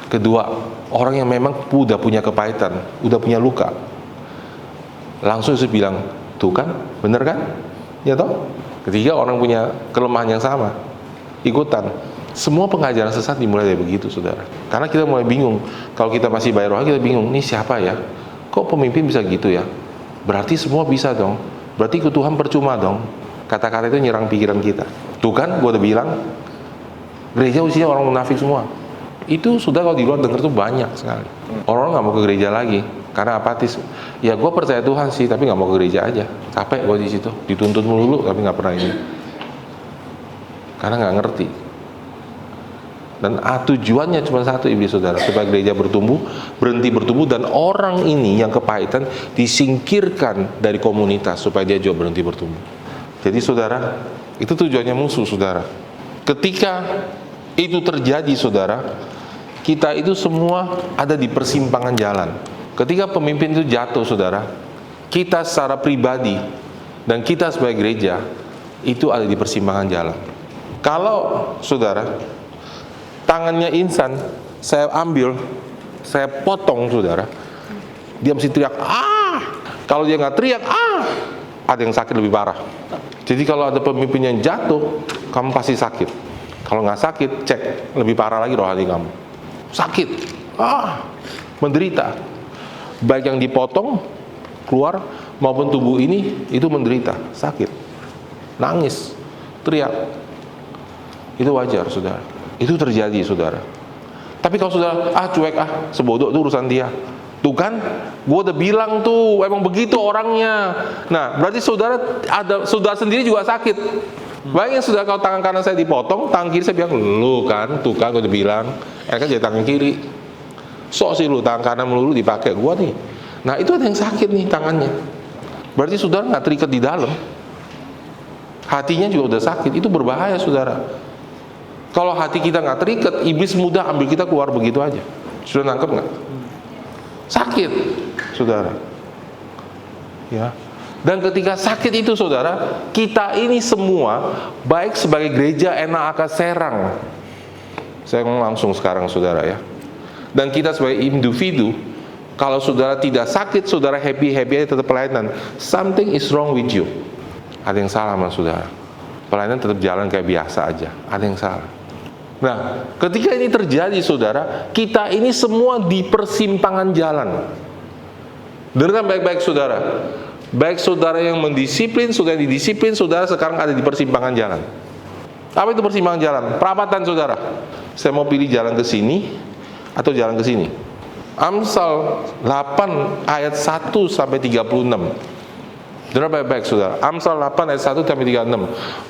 Kedua, orang yang memang udah punya kepahitan, udah punya luka, langsung saya bilang, tuh kan, bener kan? Ya toh? Ketiga, orang punya kelemahan yang sama, ikutan. Semua pengajaran sesat dimulai dari begitu, saudara. Karena kita mulai bingung. Kalau kita masih bayar rohani, kita bingung, ini siapa ya? Kok pemimpin bisa gitu ya? Berarti semua bisa dong. Berarti ikut Tuhan percuma dong. Kata-kata itu nyerang pikiran kita. Tuh kan, gua udah bilang, gereja usianya orang munafik semua. Itu sudah kalau di luar denger tuh banyak sekali. Orang nggak mau ke gereja lagi karena apatis. Ya gue percaya Tuhan sih, tapi nggak mau ke gereja aja. Capek gue di situ, dituntut melulu tapi nggak pernah ini. Karena nggak ngerti. Dan tujuannya cuma satu, iblis, saudara, supaya gereja bertumbuh, berhenti bertumbuh, dan orang ini yang kepahitan disingkirkan dari komunitas supaya dia juga berhenti bertumbuh. Jadi saudara, itu tujuannya musuh, saudara. Ketika itu terjadi, saudara, kita itu semua ada di persimpangan jalan. Ketika pemimpin itu jatuh, saudara, kita secara pribadi dan kita sebagai gereja itu ada di persimpangan jalan. Kalau, saudara, tangannya insan, saya ambil, saya potong, saudara, dia mesti teriak, ah! Kalau dia nggak teriak, ah! Ada yang sakit lebih parah. Jadi kalau ada pemimpin yang jatuh, kamu pasti sakit. Kalau nggak sakit, cek, lebih parah lagi rohani kamu. Sakit, menderita. Baik yang dipotong, keluar, maupun tubuh ini, itu menderita, sakit, nangis, teriak. Itu wajar, saudara. Itu terjadi, saudara. Tapi kalau saudara, cuek, sebodoh, itu urusan dia. Tuh kan, gue udah bilang tuh, emang begitu orangnya. Nah, berarti saudara sendiri juga sakit. Bayangin, saudara, kalau tangan kanan saya dipotong, tangan kiri saya bilang, lu kan, tuh kan, gue udah bilang, kan jadi tangan kiri. Sok sih lu, tangan kanan melulu dipakai gue nih. Nah, itu ada yang sakit nih tangannya. Berarti saudara nggak terikat di dalam. Hatinya juga udah sakit, itu berbahaya, saudara. Kalau hati kita nggak terikat, iblis mudah ambil kita keluar begitu aja. Sudah nangkep nggak? Sakit, saudara. Ya. Dan ketika sakit itu, saudara, kita ini semua, baik sebagai gereja NAAK Serang, saya ngomong langsung sekarang, saudara, ya. Dan kita sebagai individu, kalau saudara tidak sakit, saudara happy-happy aja tetap pelayanan, something is wrong with you. Ada yang salah sama saudara. Pelayanan tetap jalan kayak biasa aja, ada yang salah. Nah, ketika ini terjadi saudara, kita ini semua di persimpangan jalan. Dengarkan baik-baik saudara. Baik saudara yang mendisiplin, saudara yang didisiplin, saudara sekarang ada di persimpangan jalan. Apa itu persimpangan jalan? Perapatan saudara. Saya mau pilih jalan ke sini atau jalan ke sini. Amsal 8 ayat 1 sampai 36. Dengar baik-baik saudara. Amsal 8 ayat 1 sampai 36.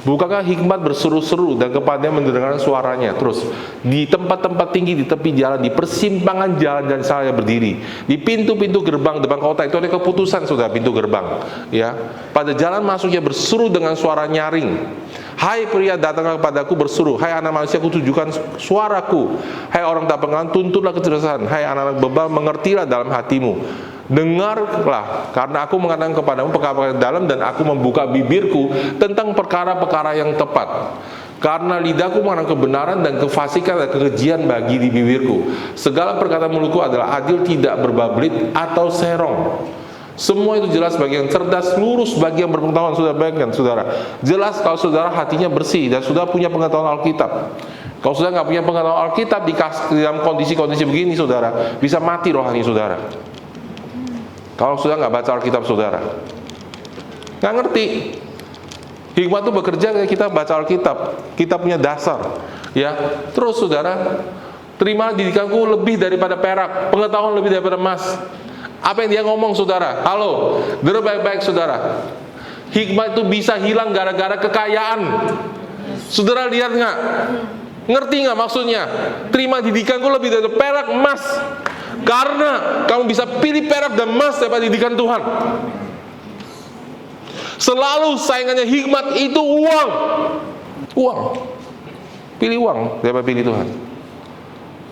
Bukankah hikmat berseru-seru dan kepadanya mendengarkan suaranya. Terus, di tempat-tempat tinggi, di tepi jalan, di persimpangan jalan dan saya berdiri. Di pintu-pintu gerbang depan kota, itu ada keputusan saudara, pintu gerbang. Ya, pada jalan masuknya berseru dengan suara nyaring. Hai pria, datanglah kepadaku berseru. Hai anak manusia, aku tujukan suaraku. Hai orang tak pengalaman, tuntunlah kecerdasan. Hai anak-anak bebal, mengertilah dalam hatimu. Dengarlah, karena aku mengatakan kepadamu perkara-perkara dalam, dan aku membuka bibirku tentang perkara-perkara yang tepat. Karena lidahku mengatakan kebenaran dan kefasikan dan kekejian bagi di bibirku. Segala perkataan mulutku adalah adil, tidak berbabelit atau serong. Semua itu jelas bagi yang cerdas, lurus bagi yang berpengetahuan. Sudah bayangkan saudara, jelas kalau saudara hatinya bersih dan sudah punya pengetahuan Alkitab. Kalau saudara nggak punya pengetahuan Alkitab di dalam kondisi-kondisi begini saudara, bisa mati rohani saudara. Kalau sudah nggak baca Alkitab saudara, nggak ngerti. Hikmat itu bekerja kayak kita baca Alkitab, kita punya dasar, ya. Terus saudara, terima didikanku lebih daripada perak, pengetahuan lebih daripada emas. Apa yang dia ngomong saudara? Halo, dengar baik-baik saudara. Hikmat itu bisa hilang gara-gara kekayaan. Saudara lihat nggak? Ngerti nggak maksudnya? Terima didikanku lebih dari perak, emas. Karena kamu bisa pilih perak dan emas daripada didikan Tuhan. Selalu saingannya hikmat itu uang. Uang. Pilih uang daripada pilih Tuhan.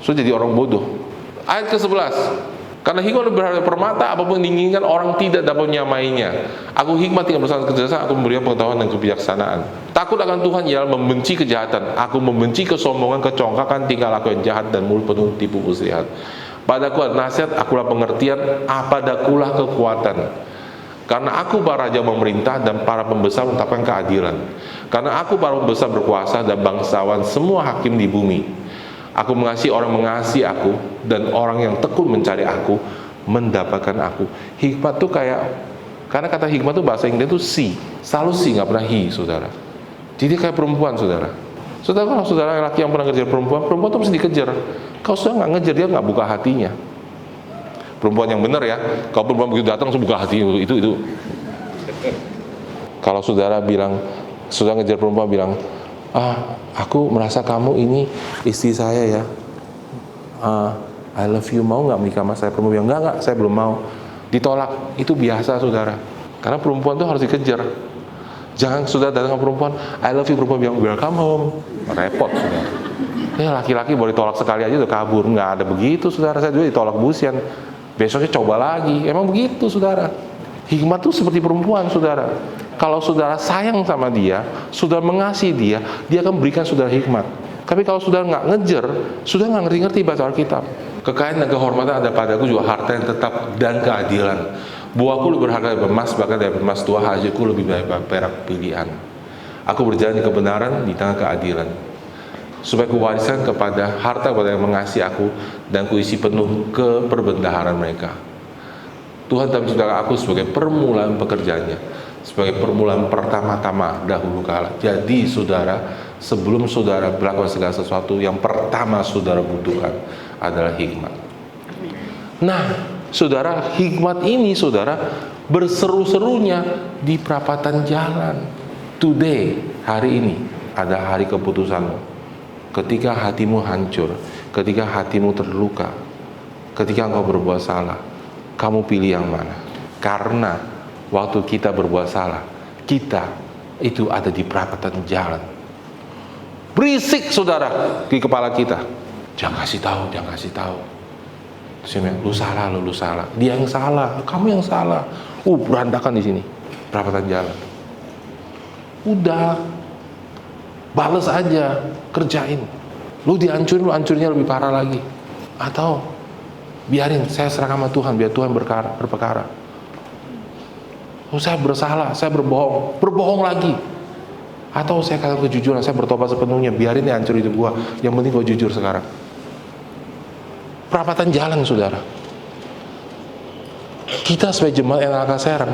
So jadi orang bodoh. Ayat ke-11. Karena hikmat berharga permata, apapun yang diinginkan orang tidak dapat menyamainya. Aku hikmat tinggal bersama kecerdasan, aku memberikan pengetahuan dan kebijaksanaan. Takut akan Tuhan ialah membenci kejahatan. Aku membenci kesombongan, kecongkakan, tingkah laku yang jahat dan mulut penuh tipu muslihat. Padaku ada nasihat, akulah pengertian, padakulah kekuatan. Karena aku para raja memerintah dan para pembesar menetapkan keadilan. Karena aku para pembesar berkuasa dan bangsawan semua hakim di bumi. Aku mengasihi orang mengasihi aku, dan orang yang tekun mencari aku mendapatkan aku. Hikmat tuh kayak, karena kata hikmat tuh bahasa Inggris tuh si, selalu si, nggak pernah hi saudara. Jadi kayak perempuan saudara. Saudara, kalau saudara laki yang pernah ngejar perempuan, perempuan tuh mesti dikejar. Kalau saudara nggak ngejar, dia nggak buka hatinya. Perempuan yang benar ya. Kalau perempuan begitu datang langsung buka hati, itu. Kalau saudara bilang, saudara ngejar perempuan bilang, aku merasa kamu ini istri saya ya. I love you, mau nggak menikah sama saya? Perempuan bilang, enggak, saya belum mau. Ditolak, itu biasa saudara. Karena perempuan tuh harus dikejar. Jangan sudah datang ke perempuan, I love you, perempuan bilang welcome home. Repot saudara. Ya laki-laki boleh tolak sekali aja udah kabur. Nggak ada begitu saudara, saya juga ditolak busian. Besoknya coba lagi. Emang begitu saudara. Hikmat tuh seperti perempuan saudara. Kalau saudara sayang sama dia, saudara mengasihi dia, dia akan berikan saudara hikmat. Tapi kalau saudara nggak ngejar, saudara nggak ngerti-ngerti baca Alkitab. Kekayaan dan kehormatan ada padaku, juga harta yang tetap dan keadilan. Buahku lebih berharga dari emas, bahkan dari emas tua, hasilku lebih baik perak pilihan. Aku berjalan di kebenaran di tengah keadilan, supaya kuwariskan kepada harta kepada yang mengasihi aku, dan kuisi penuh ke perbendaharaan mereka. Tuhan telah menciptakan aku sebagai permulaan pekerjaannya, sebagai permulaan pertama-tama dahulu kala. Jadi saudara, sebelum saudara melakukan segala sesuatu, yang pertama saudara butuhkan adalah hikmat. Nah saudara, hikmat ini saudara berseru-serunya di perapatan jalan. Today, hari ini ada hari keputusanmu. Ketika hatimu hancur, ketika hatimu terluka, ketika engkau berbuat salah, kamu pilih yang mana? Karena waktu kita berbuat salah, kita itu ada di perapatan jalan. Berisik saudara di kepala kita. Jangan kasih tahu, jangan kasih tahu. Lu salah, lu salah. Dia yang salah, kamu yang salah. Berantakan di sini. Perapatan jalan. Udah, bales aja, kerjain. Lu dihancurin, lu hancurnya lebih parah lagi. Atau biarin, saya serahkan sama Tuhan, biar Tuhan berperkara. Saya bersalah, saya berbohong lagi. Atau saya katakan kejujuran, saya bertobat sepenuhnya, biarin dia hancur hidup gua. Yang penting gua jujur sekarang. Perapatan jalan, saudara. Kita sebagai jemaat NLK Serang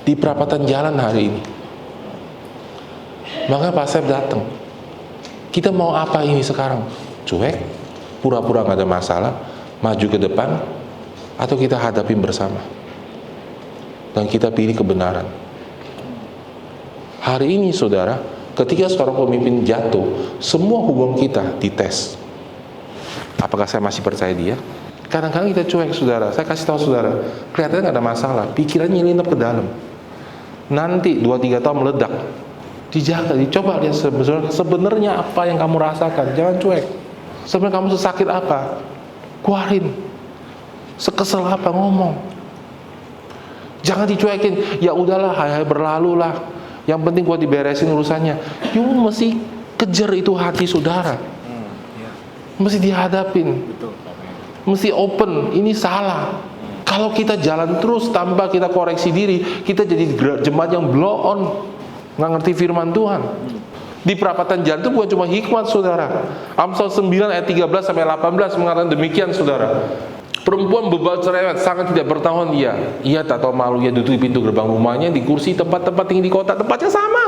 di perapatan jalan hari ini. Maka Pak Sep datang. Kita mau apa ini sekarang? Cuek, pura-pura nggak ada masalah, maju ke depan, atau kita hadapin bersama dan kita pilih kebenaran. Hari ini, saudara, ketika seorang pemimpin jatuh, semua hubungan kita dites. Apakah saya masih percaya dia? Kadang-kadang kita cuek, saudara. Saya kasih tahu saudara, kelihatannya nggak ada masalah, pikirannya nyelinap ke dalam. Nanti 2-3 tahun meledak. Dijaga, dicoba lihat sebenarnya apa yang kamu rasakan. Jangan cuek. Sebenarnya kamu sesakit apa? Keluarin. Sekesel apa, ngomong. Jangan dicuekin. Ya udahlah, hai berlalu lah. Yang penting gua diberesin urusannya. You mesti kejar itu hati saudara. Mesti dihadapin. Betul. Mesti open. Ini salah. Kalau kita jalan terus tanpa kita koreksi diri, kita jadi jemaat yang blow on, nggak ngerti firman Tuhan. Di perapatan jalan itu bukan cuma hikmat, saudara. Amsal 9 ayat 13 sampai 18 mengatakan demikian, saudara. Perempuan bebal cerewet sangat tidak bertahan dia. Ia tak tahu malu, ia duduk di pintu gerbang rumahnya, di kursi tempat-tempat tinggi di kota, tempatnya sama.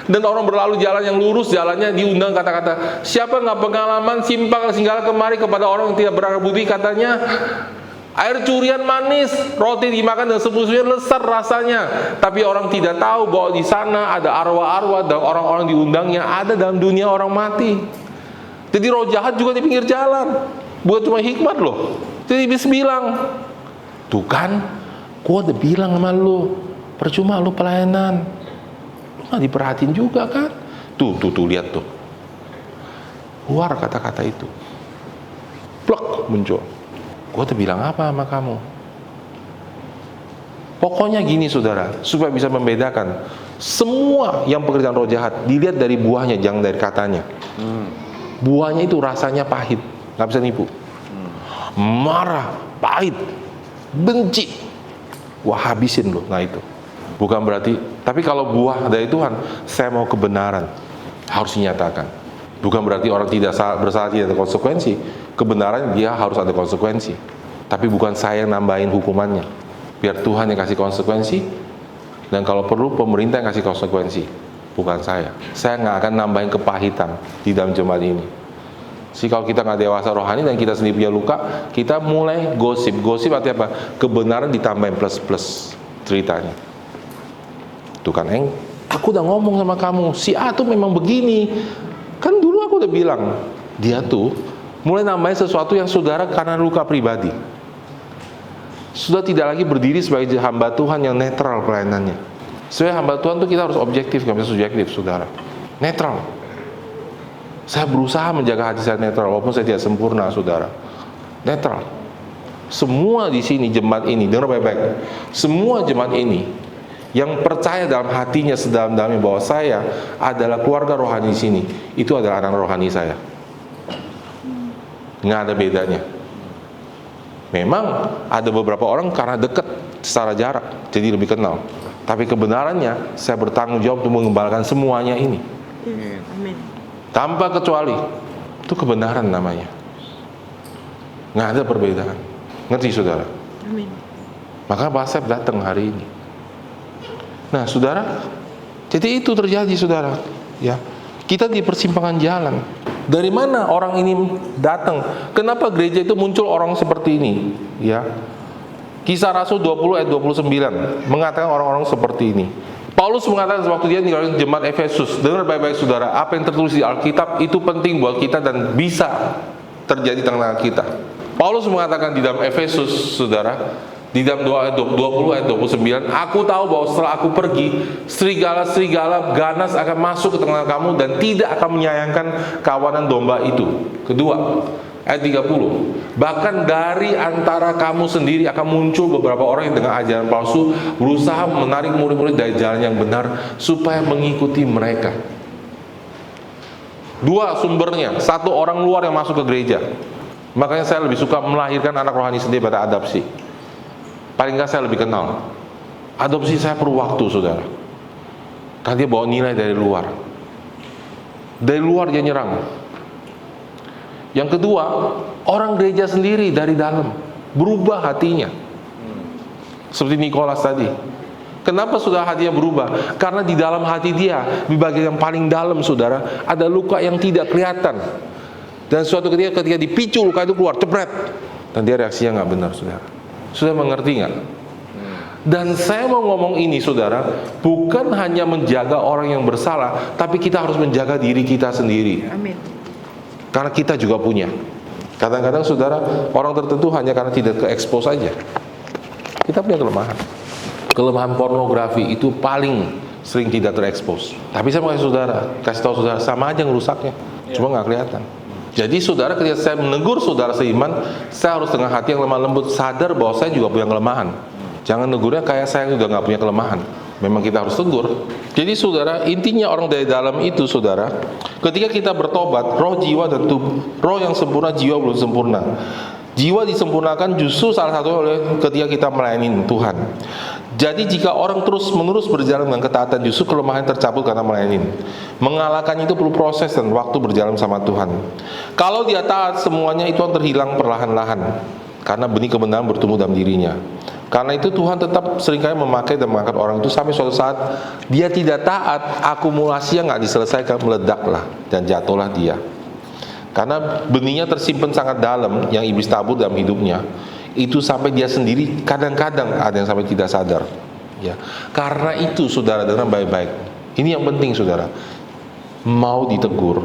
Dan orang berlalu jalan yang lurus, jalannya diundang kata-kata, siapa nggak pengalaman simpang singgah kemari kepada orang yang tidak berakal budi, katanya, air curian manis, roti dimakan dan sepusunya lesat rasanya. Tapi orang tidak tahu bahwa di sana ada arwah-arwah dan orang-orang diundangnya ada dalam dunia orang mati. Jadi roh jahat juga di pinggir jalan. Bukan cuma hikmat loh. Jadi bisa bilang, tuh kan, gua udah bilang sama lu, percuma lu pelayanan, lu nggak diperhatiin juga kan? Tuh lihat tuh, keluar kata-kata itu, plek muncul. Gua udah bilang apa sama kamu? Pokoknya gini, saudara, supaya bisa membedakan semua yang pekerjaan roh jahat dilihat dari buahnya, jangan dari katanya. Buahnya itu rasanya pahit, nggak bisa nipu. Marah, pahit, benci, wah habisin loh. Nah itu bukan berarti. Tapi kalau buah dari Tuhan, saya mau kebenaran, harus dinyatakan. Bukan berarti orang tidak bersalah tidak ada konsekuensi. Kebenaran dia harus ada konsekuensi. Tapi bukan saya yang nambahin hukumannya. Biar Tuhan yang kasih konsekuensi. Dan kalau perlu pemerintah yang kasih konsekuensi, bukan saya. Saya nggak akan nambahin kepahitan di dalam jemaat ini. Jadi kalau kita nggak dewasa rohani dan kita sendiri punya luka, kita mulai gosip. Gosip artinya apa? Kebenaran ditambahin plus-plus ceritanya. Tuh kan, aku udah ngomong sama kamu, si A tuh memang begini. Kan dulu aku udah bilang, dia tuh mulai nambahin sesuatu yang saudara karena luka pribadi. Sudah tidak lagi berdiri sebagai hamba Tuhan yang netral pelayanannya. Sebagai hamba Tuhan tuh kita harus objektif, nggak bisa subjektif, saudara. Netral. Saya berusaha menjaga hati saya netral, walaupun saya tidak sempurna, saudara. Netral. Semua di sini jemaat ini, dengar baik-baik. Semua jemaat ini yang percaya dalam hatinya sedalam-dalamnya bahwa saya adalah keluarga rohani di sini, itu adalah anak rohani saya. Nggak ada bedanya. Memang ada beberapa orang karena dekat secara jarak, jadi lebih kenal. Tapi kebenarannya, saya bertanggung jawab untuk mengembalikan semuanya ini. Amin. Tanpa kecuali. Itu kebenaran namanya. Nggak ada perbedaan. Ngerti, saudara? Amin. Maka Pak Sep datang hari ini. Nah, saudara, jadi itu terjadi, saudara. Ya, kita di persimpangan jalan. Dari mana orang ini datang? Kenapa gereja itu muncul orang seperti ini? Ya, Kisah Rasul 20 ayat 29 mengatakan orang-orang seperti ini. Paulus mengatakan waktu dia tinggal di jemaat Efesus, dengar baik-baik saudara, apa yang tertulis di Alkitab itu penting buat kita dan bisa terjadi di tengah-tengah kita. Paulus mengatakan di dalam Efesus, saudara, di dalam 20 ayat 29, aku tahu bahwa setelah aku pergi, serigala-serigala ganas akan masuk ke tengah kamu dan tidak akan menyayangkan kawanan domba itu. Kedua, ayat 30, bahkan dari antara kamu sendiri akan muncul beberapa orang yang dengan ajaran palsu berusaha menarik murid-murid dari jalan yang benar supaya mengikuti mereka. Dua sumbernya, satu orang luar yang masuk ke gereja. Makanya saya lebih suka melahirkan anak rohani sendiri pada adopsi. Paling nggak saya lebih kenal. Adopsi saya perlu waktu, saudara. Karena dia bawa nilai dari luar. Dari luar dia nyerang. Yang kedua, orang gereja sendiri dari dalam berubah hatinya. Seperti Nikolas tadi. Kenapa saudara hatinya berubah? Karena di dalam hati dia, di bagian yang paling dalam saudara, ada luka yang tidak kelihatan. Dan suatu ketika dipicu luka itu keluar, cepret. Dan dia reaksinya nggak benar, saudara. Sudah mengerti nggak? Dan saya mau ngomong ini, saudara, bukan hanya menjaga orang yang bersalah, tapi kita harus menjaga diri kita sendiri. Amin. Karena kita juga punya. Kadang-kadang saudara, orang tertentu hanya karena tidak ke-expose saja. Kita punya kelemahan. Kelemahan pornografi itu paling sering tidak terekspos. Tapi saya mau kasih tahu saudara, sama aja ngerusaknya. Cuma nggak kelihatan. Jadi saudara, ketika saya menegur saudara seiman, saya harus dengan hati yang lemah lembut, sadar bahwa saya juga punya kelemahan. Jangan negurnya kayak saya udah nggak punya kelemahan. Memang kita harus tegur. Jadi saudara, intinya orang dari dalam itu saudara, ketika kita bertobat, roh, jiwa, dan tubuh. Roh yang sempurna, jiwa belum sempurna. Jiwa disempurnakan justru salah satu oleh ketika kita melayani Tuhan. Jadi jika orang terus-menerus berjalan dengan ketaatan, justru kelemahan tercabut karena melayani. Mengalahkan itu perlu proses dan waktu berjalan sama Tuhan. Kalau dia taat, semuanya itu terhilang perlahan-lahan. Karena benih kebenaran bertumbuh dalam dirinya. Karena itu Tuhan tetap seringkali memakai dan mengangkat orang itu sampai suatu saat dia tidak taat, akumulasinya nggak diselesaikan, meledaklah dan jatuhlah dia. Karena benihnya tersimpan sangat dalam yang iblis tabur dalam hidupnya. Itu sampai dia sendiri kadang-kadang ada yang sampai tidak sadar. Ya. Karena itu saudara, dengar baik-baik. Ini yang penting saudara. Mau ditegur,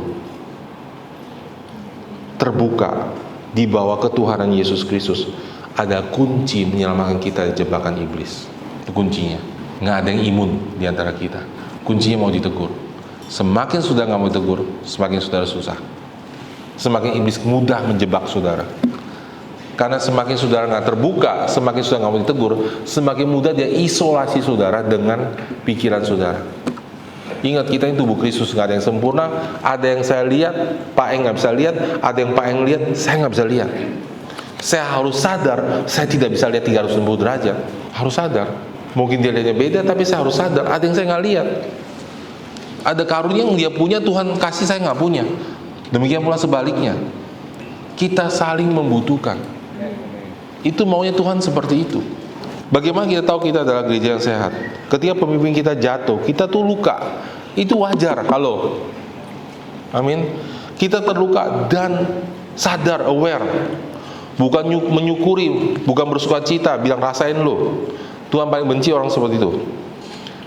terbuka, dibawa ketuhanan Yesus Kristus. Ada kunci menyelamatkan kita dari jebakan iblis. Itu kuncinya. Nggak ada yang imun di antara kita. Kuncinya mau ditegur. Semakin sudah nggak mau ditegur, semakin saudara susah. Semakin iblis mudah menjebak saudara. Karena semakin saudara nggak terbuka, semakin saudara nggak mau ditegur, semakin mudah dia isolasi saudara dengan pikiran saudara. Ingat, kita ini tubuh Kristus, nggak ada yang sempurna. Ada yang saya lihat, Pak Eng nggak bisa lihat. Ada yang Pak Eng lihat, saya nggak bisa lihat. Saya harus sadar, saya tidak bisa lihat 360 derajat. Harus sadar. Mungkin dia lihatnya beda, tapi saya harus sadar. Ada yang saya nggak lihat. Ada karunia yang dia punya, Tuhan kasih saya nggak punya. Demikian pula sebaliknya. Kita saling membutuhkan. Itu maunya Tuhan seperti itu. Bagaimana kita tahu kita adalah gereja yang sehat? Ketika pemimpin kita jatuh, kita tuh luka. Itu wajar. Halo. Amin. Kita terluka dan sadar, aware. Bukan menyukuri, bukan bersuka cita, bilang rasain lo. Tuhan paling benci orang seperti itu.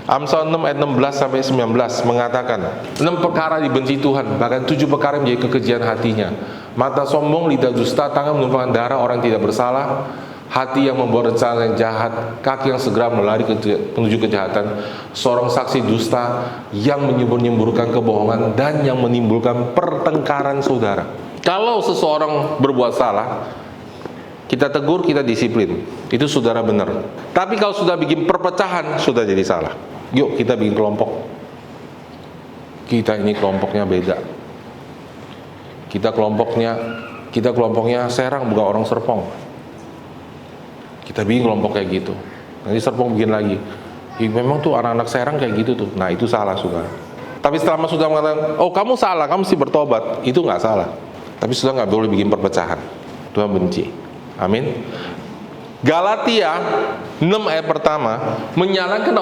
Amsal 6 ayat 16 sampai 19 mengatakan, 6 perkara dibenci Tuhan, bahkan 7 perkara menjadi kekejian hatinya. Mata sombong, lidah dusta, tangan menumpahkan darah orang tidak bersalah, hati yang membuat rencana yang jahat, kaki yang segera melari menuju kejahatan, seorang saksi dusta yang menyembur-nyemburkan kebohongan dan yang menimbulkan pertengkaran saudara. Kalau seseorang berbuat salah, kita tegur, kita disiplin, itu saudara benar. Tapi kalau sudah bikin perpecahan, sudah jadi salah. Yuk kita bikin kelompok. Kita ini kelompoknya beda. Kita kelompoknya Serang, bukan orang Serpong. Kita bikin kelompok kayak gitu. Nanti Serpong bikin lagi. Memang tuh anak-anak Serang kayak gitu tuh. Nah itu salah saudara. Tapi setelah sudah mengatakan, oh kamu salah, kamu mesti bertobat. Itu nggak salah. Tapi sudah nggak boleh bikin perpecahan. Tuhan benci. Amin. Galatia 6 ayat pertama menyarankan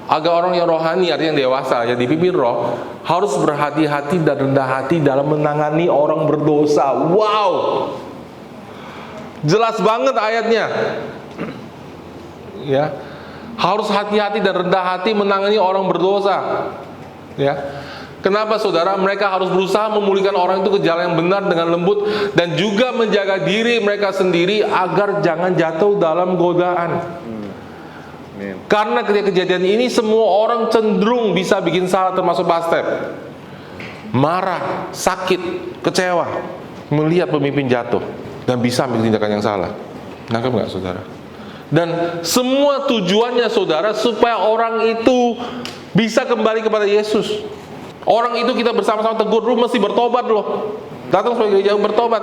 agar orang yang rohani, artinya yang dewasa, yang dipimpin roh, harus berhati-hati dan rendah hati dalam menangani orang berdosa. Wow, jelas banget ayatnya. Ya, harus hati-hati dan rendah hati menangani orang berdosa. Ya. Kenapa saudara? Mereka harus berusaha memulihkan orang itu ke jalan yang benar dengan lembut dan juga menjaga diri mereka sendiri agar jangan jatuh dalam godaan. Karena ketika kejadian ini semua orang cenderung bisa bikin salah, termasuk pastor. Marah, sakit, kecewa melihat pemimpin jatuh dan bisa ambil tindakan yang salah. Nangkep nggak saudara? Dan semua tujuannya saudara supaya orang itu bisa kembali kepada Yesus. Orang itu kita bersama-sama tegur, lu mesti bertobat loh. Datang sebagai gereja bertobat.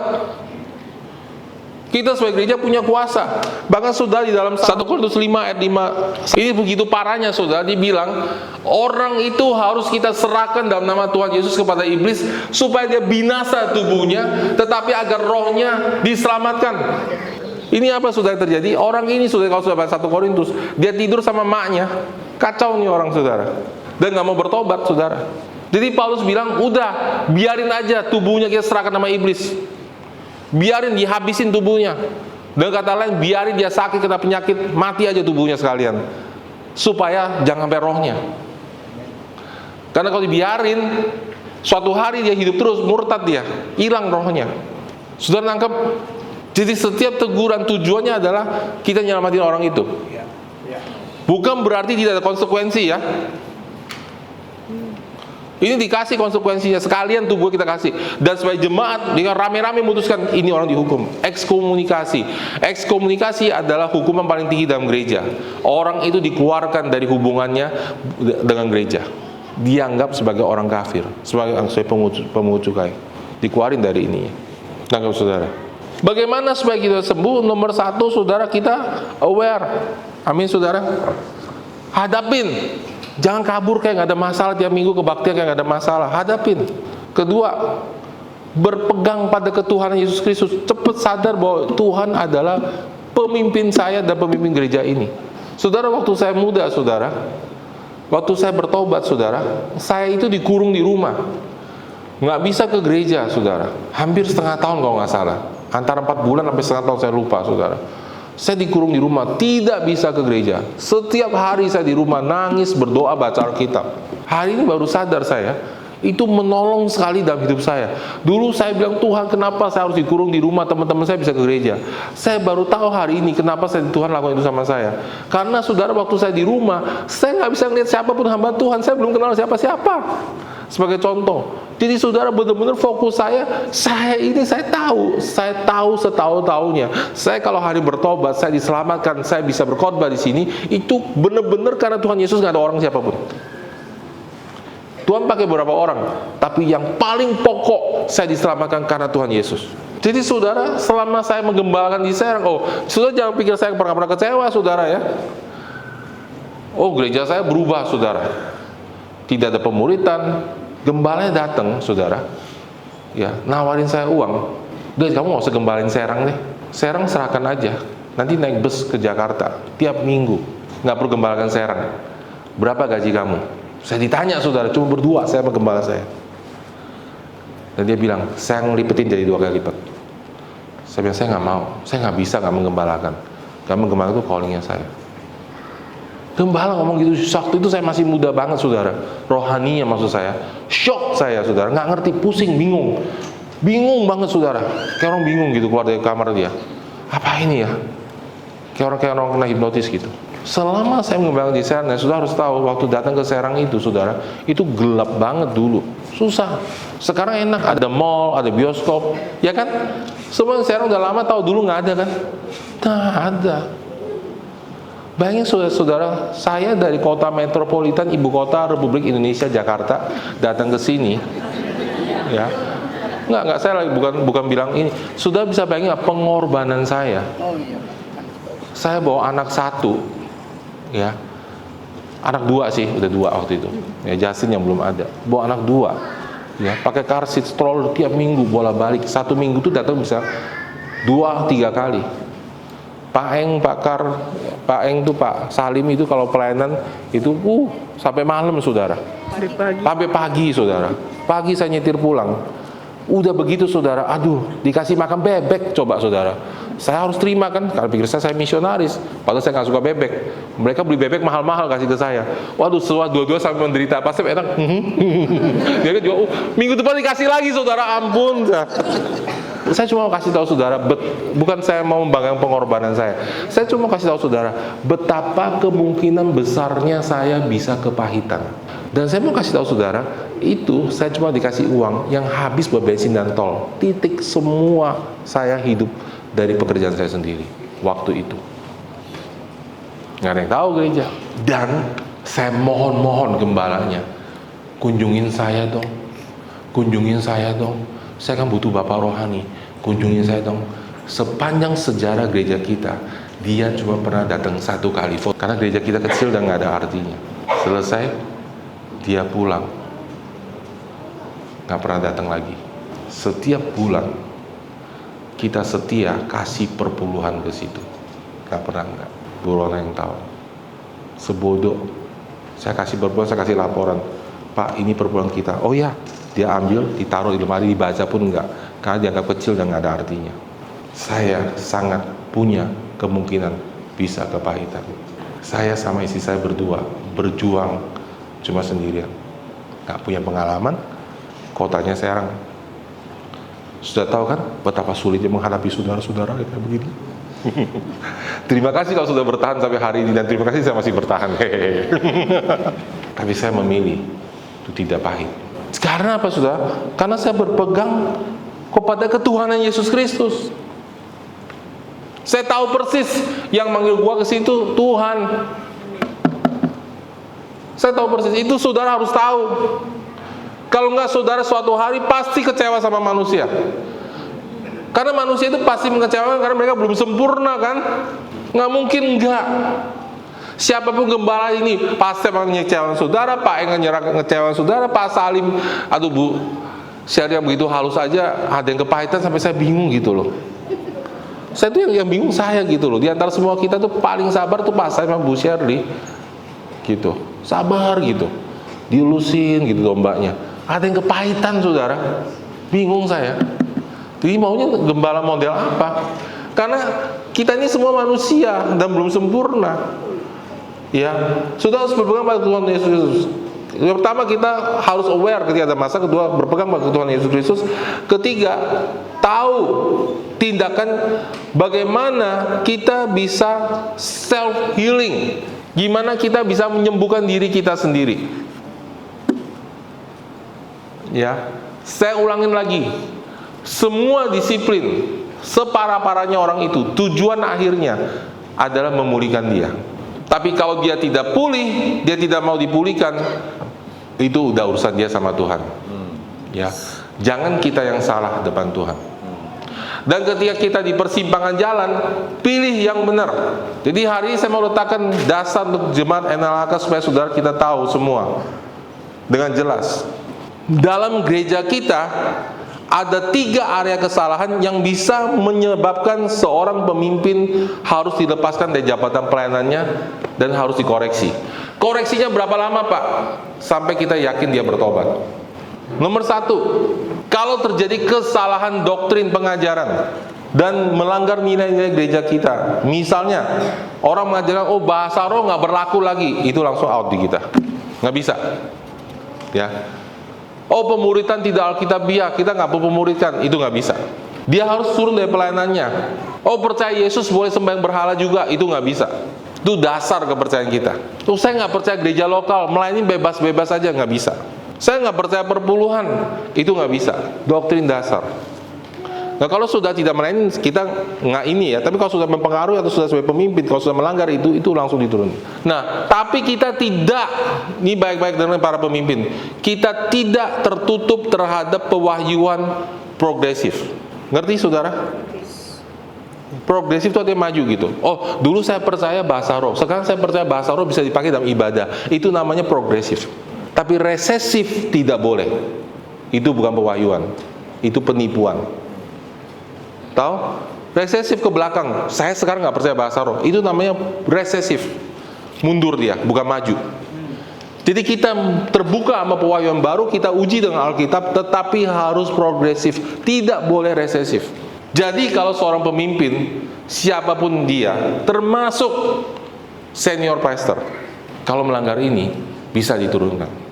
Kita sebagai gereja punya kuasa. Bahkan saudara di dalam 1 Korintus 5 ayat 5, ini begitu parahnya saudara, dibilang orang itu harus kita serahkan dalam nama Tuhan Yesus kepada iblis supaya dia binasa tubuhnya, tetapi agar rohnya diselamatkan. Ini apa saudara terjadi? Orang ini saudara, kalau sudah baca 1 Korintus, dia tidur sama maknya. Kacau nih orang saudara. Dan gak mau bertobat saudara. Jadi Paulus bilang, udah biarin aja tubuhnya kita serahkan sama iblis. Biarin dihabisin tubuhnya. Dengan kata lain, biarin dia sakit kena penyakit, mati aja tubuhnya sekalian, supaya jangan sampai rohnya. Karena kalau dibiarin, suatu hari dia hidup terus, murtad dia, hilang rohnya. Sudah nangkep? Jadi setiap teguran tujuannya adalah kita nyelamatin orang itu. Bukan berarti tidak ada konsekuensi ya. Ini dikasih konsekuensinya, sekalian tubuh kita kasih. Dan sebagai jemaat dengan rame-rame memutuskan ini orang dihukum. Ekskomunikasi. Ekskomunikasi adalah hukuman paling tinggi dalam gereja. Orang itu dikeluarkan dari hubungannya dengan gereja. Dianggap sebagai orang kafir, sebagai pemungut cukai. Dikeluarin dari ini. Tangkap saudara. Bagaimana supaya kita sembuh? Nomor 1 saudara, kita aware. Amin saudara. Hadapin. Jangan kabur kayak gak ada masalah, tiap minggu kebaktian kayak gak ada masalah. Hadapin. Kedua, berpegang pada ketuhanan Yesus Kristus. Cepat sadar bahwa Tuhan adalah pemimpin saya dan pemimpin gereja ini. Saudara, waktu saya muda saudara, waktu saya bertobat saudara, saya itu dikurung di rumah, nggak bisa ke gereja saudara. Hampir setengah tahun kalau nggak salah, antara 4 bulan sampai setengah tahun, saya lupa saudara. Saya dikurung di rumah, tidak bisa ke gereja. Setiap hari saya di rumah nangis, berdoa, baca Alkitab. Hari ini baru sadar saya, itu menolong sekali dalam hidup saya. Dulu saya bilang, Tuhan kenapa saya harus dikurung di rumah, teman-teman saya bisa ke gereja. Saya baru tahu hari ini kenapa Tuhan lakukan itu sama saya. Karena saudara, waktu saya di rumah, saya nggak bisa ngeliat siapapun hamba Tuhan. Saya belum kenal siapa-siapa. Sebagai contoh. Jadi saudara, benar-benar fokus saya tahu setahu-tahunya. Saya kalau hari bertobat, saya diselamatkan, saya bisa berkhotbah di sini, itu benar-benar karena Tuhan Yesus, nggak ada orang siapapun. Tuhan pakai beberapa orang, tapi yang paling pokok saya diselamatkan karena Tuhan Yesus. Jadi saudara, selama saya menggembalakan di Serang, saudara jangan pikir saya pernah kecewa saudara ya. Gereja saya berubah saudara. Tidak ada pemuritan. Gembalanya datang saudara, ya nawarin saya uang. Guys, kamu nggak usah gembalain Serang deh. Serang serahkan aja. Nanti naik bus ke Jakarta tiap minggu. Nggak perlu gembalakan Serang. Berapa gaji kamu? Saya ditanya saudara, cuma berdua saya sama gembala saya. Dan dia bilang, saya ngelipetin jadi 2 kali lipat. Saya bilang, saya nggak mau. Saya nggak bisa nggak menggembalakan. Karena menggembalakan itu callingnya saya. Gembala ngomong gitu, waktu itu saya masih muda banget saudara. Rohaninya maksud saya. Shock saya saudara, nggak ngerti, pusing, bingung banget saudara. Kayak orang bingung gitu keluar dari kamar dia. Apa ini ya? Kayak orang kena hipnotis gitu. Selama saya mengembangkan di Serang, saudara harus tahu, waktu datang ke Serang itu saudara, itu gelap banget dulu, susah. Sekarang enak, ada mall, ada bioskop, ya kan? Semua Serang udah lama tahu, dulu nggak ada kan? Nggak ada. Bayangin saudara-saudara, saya dari kota metropolitan, ibu kota Republik Indonesia, Jakarta, datang ke sini, ya. Nggak, saya lagi bukan bilang ini. Sudah bisa bayangin pengorbanan saya. Saya bawa anak 1, ya. Anak 2 sih, udah 2 waktu itu. Ya, Justin yang belum ada. Bawa anak 2, ya. Pakai car seat stroller tiap minggu bola-balik. 1 minggu tuh datang bisa 2-3 kali. Pak Eng tuh Pak Salim itu kalau pelayanan itu sampai malam saudara. Sampai pagi saudara. Pagi saya nyetir pulang. Udah begitu saudara, dikasih makan bebek coba saudara. Saya harus terima kan, kalau pikir saya misionaris. Padahal saya nggak suka bebek. Mereka beli bebek mahal-mahal kasih ke saya. Waduh, dua-dua sampai menderita. Pasti enak. Dia kan juga, minggu depan dikasih lagi saudara, ampun. Saya cuma mau kasih tahu saudara, bukan saya mau membanggakan pengorbanan saya. Saya cuma mau kasih tahu saudara, betapa kemungkinan besarnya saya bisa kepahitan. Dan saya mau kasih tahu saudara, itu saya cuma dikasih uang yang habis buat bensin dan tol. Titik, semua saya hidup dari pekerjaan saya sendiri waktu itu. Nggak ada yang tahu gereja. Dan saya mohon gembalanya, kunjungin saya dong. Saya kan butuh bapak rohani. Kunjungin saya dong. Sepanjang sejarah gereja kita, dia cuma pernah datang 1 kali. Karena gereja kita kecil dan nggak ada artinya. Selesai, dia pulang. Nggak pernah datang lagi. Setiap bulan, kita setia kasih perpuluhan ke situ. Nggak pernah nggak. Bulan yang tahu. Sebodoh. Saya kasih perpuluhan, saya kasih laporan. Pak, ini perpuluhan kita. Oh ya, dia ambil, ditaruh di lemari, dibaca pun enggak. Karena dianggap kecil dan nggak ada artinya. Saya sangat punya kemungkinan bisa kepahitan. Saya sama istri saya berdua berjuang cuma sendirian. Nggak punya pengalaman. Kotanya Serang. Sudah tahu kan betapa sulitnya menghadapi saudara-saudara kayak begini. Terima kasih kalau sudah bertahan sampai hari ini, dan terima kasih saya masih bertahan. Tapi saya memilih untuk tidak pahit. Karena apa, saudara? Karena saya berpegang kepada ketuhanan Yesus Kristus. Saya tahu persis yang manggil gua ke situ Tuhan. Saya tahu persis, itu saudara harus tahu. Kalau enggak, saudara suatu hari pasti kecewa sama manusia. Karena manusia itu pasti mengecewakan karena mereka belum sempurna kan? Nggak mungkin enggak. Siapapun gembala ini pasti akan ngecewakan saudara, Pak yang ngecewakan saudara, Pak Salim, aduh Bu, share yang begitu halus aja ada yang kepahitan sampai saya bingung gitu loh. Saya tuh yang bingung saya gitu loh. Di antara semua kita tuh paling sabar tuh Pak Salim sama Bu Shirley. Gitu. Sabar gitu. Dilusin gitu dombanya. Ada yang kepahitan saudara. Bingung saya. Jadi maunya gembala model apa? Karena kita ini semua manusia dan belum sempurna. Ya, sudah harus berpegang pada Tuhan Yesus Kristus. Yang pertama, kita harus aware ketika ada masalah. Kedua, berpegang pada Tuhan Yesus Kristus. Ketiga, tahu tindakan bagaimana kita bisa self healing. Gimana kita bisa menyembuhkan diri kita sendiri. Ya, saya ulangin lagi. Semua disiplin, separah-parahnya orang itu, tujuan akhirnya adalah memulihkan dia. Tapi kalau dia tidak pulih, dia tidak mau dipulihkan, itu udah urusan dia sama Tuhan. Ya, jangan kita yang salah depan Tuhan. Dan ketika kita di persimpangan jalan, pilih yang benar. Jadi hari ini saya mau letakkan dasar untuk jemaat NLHK supaya saudara kita tahu semua dengan jelas. Dalam gereja kita ada 3 area kesalahan yang bisa menyebabkan seorang pemimpin harus dilepaskan dari jabatan pelayanannya dan harus dikoreksi. Koreksinya berapa lama, Pak? Sampai kita yakin dia bertobat. Nomor 1, kalau terjadi kesalahan doktrin pengajaran dan melanggar nilai-nilai gereja kita. Misalnya, orang mengajarkan, oh bahasa roh nggak berlaku lagi, itu langsung out di kita. Nggak bisa. Ya. Oh pemuritan tidak alkitabiah, kita nggak perlu pemuritkan, itu nggak bisa. Dia harus turun dari pelayanannya. Oh percaya Yesus boleh sembahyang berhala juga, itu nggak bisa. Itu dasar kepercayaan kita. Tuh saya nggak percaya gereja lokal, melayani bebas-bebas aja, nggak bisa. Saya nggak percaya perpuluhan, itu nggak bisa. Doktrin dasar. Nah kalau sudah tidak melayani, kita nggak ini ya. Tapi kalau sudah mempengaruhi atau sudah sebagai pemimpin, kalau sudah melanggar itu langsung diturun. Nah, tapi kita tidak, ini baik-baik dengan para pemimpin, kita tidak tertutup terhadap pewahyuan progresif. Ngerti saudara? Progresif itu artinya maju gitu. Oh, dulu saya percaya bahasa roh, sekarang saya percaya bahasa roh bisa dipakai dalam ibadah. Itu namanya progresif. Tapi resesif tidak boleh. Itu bukan pewahyuan, itu penipuan. Tahu? Resesif ke belakang. Saya sekarang nggak percaya bahasa roh. Itu namanya resesif. Mundur dia, bukan maju. Jadi kita terbuka sama pewahyuan baru, kita uji dengan Alkitab, tetapi harus progresif. Tidak boleh resesif. Jadi kalau seorang pemimpin, siapapun dia, termasuk senior pastor, kalau melanggar ini, bisa diturunkan.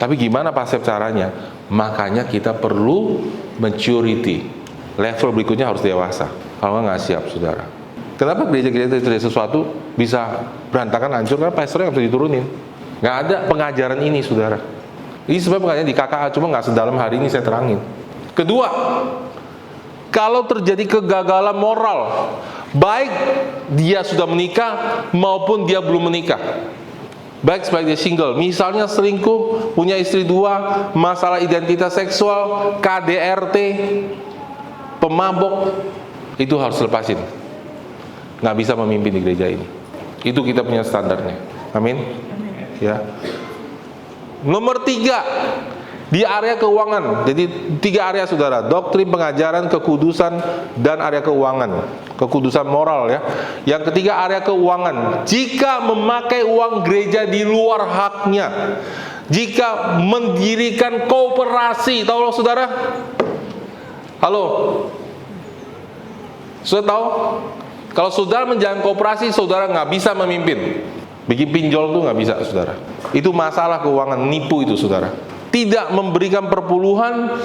Tapi gimana Pak caranya? Makanya kita perlu maturity. Level berikutnya harus dewasa. Kalau nggak siap, saudara. Kenapa gereja-gereja terjadi sesuatu bisa berantakan, hancur? Karena pastornya nggak bisa diturunin. Nggak ada pengajaran ini, saudara. Ini sebenarnya pengajaran di KKA, cuma nggak sedalam hari ini saya terangin. Kedua, kalau terjadi kegagalan moral, baik dia sudah menikah maupun dia belum menikah, baik sebagai single, misalnya selingkuh, punya istri 2, masalah identitas seksual, KDRT, pemabok, itu harus lepasin. Nggak bisa memimpin di gereja ini. Itu kita punya standarnya. Amin. Ya. Nomor 3, di area keuangan. Jadi 3 area saudara: doktrin, pengajaran, kekudusan, dan area keuangan. Kekudusan moral ya. Yang ketiga, area keuangan. Jika memakai uang gereja di luar haknya, jika mendirikan koperasi, tahu saudara? Halo, sudah tahu? Kalau saudara menjalankan koperasi, saudara nggak bisa memimpin. Bikin pinjol tuh nggak bisa, saudara. Itu masalah keuangan, nipu itu, saudara. Tidak memberikan perpuluhan,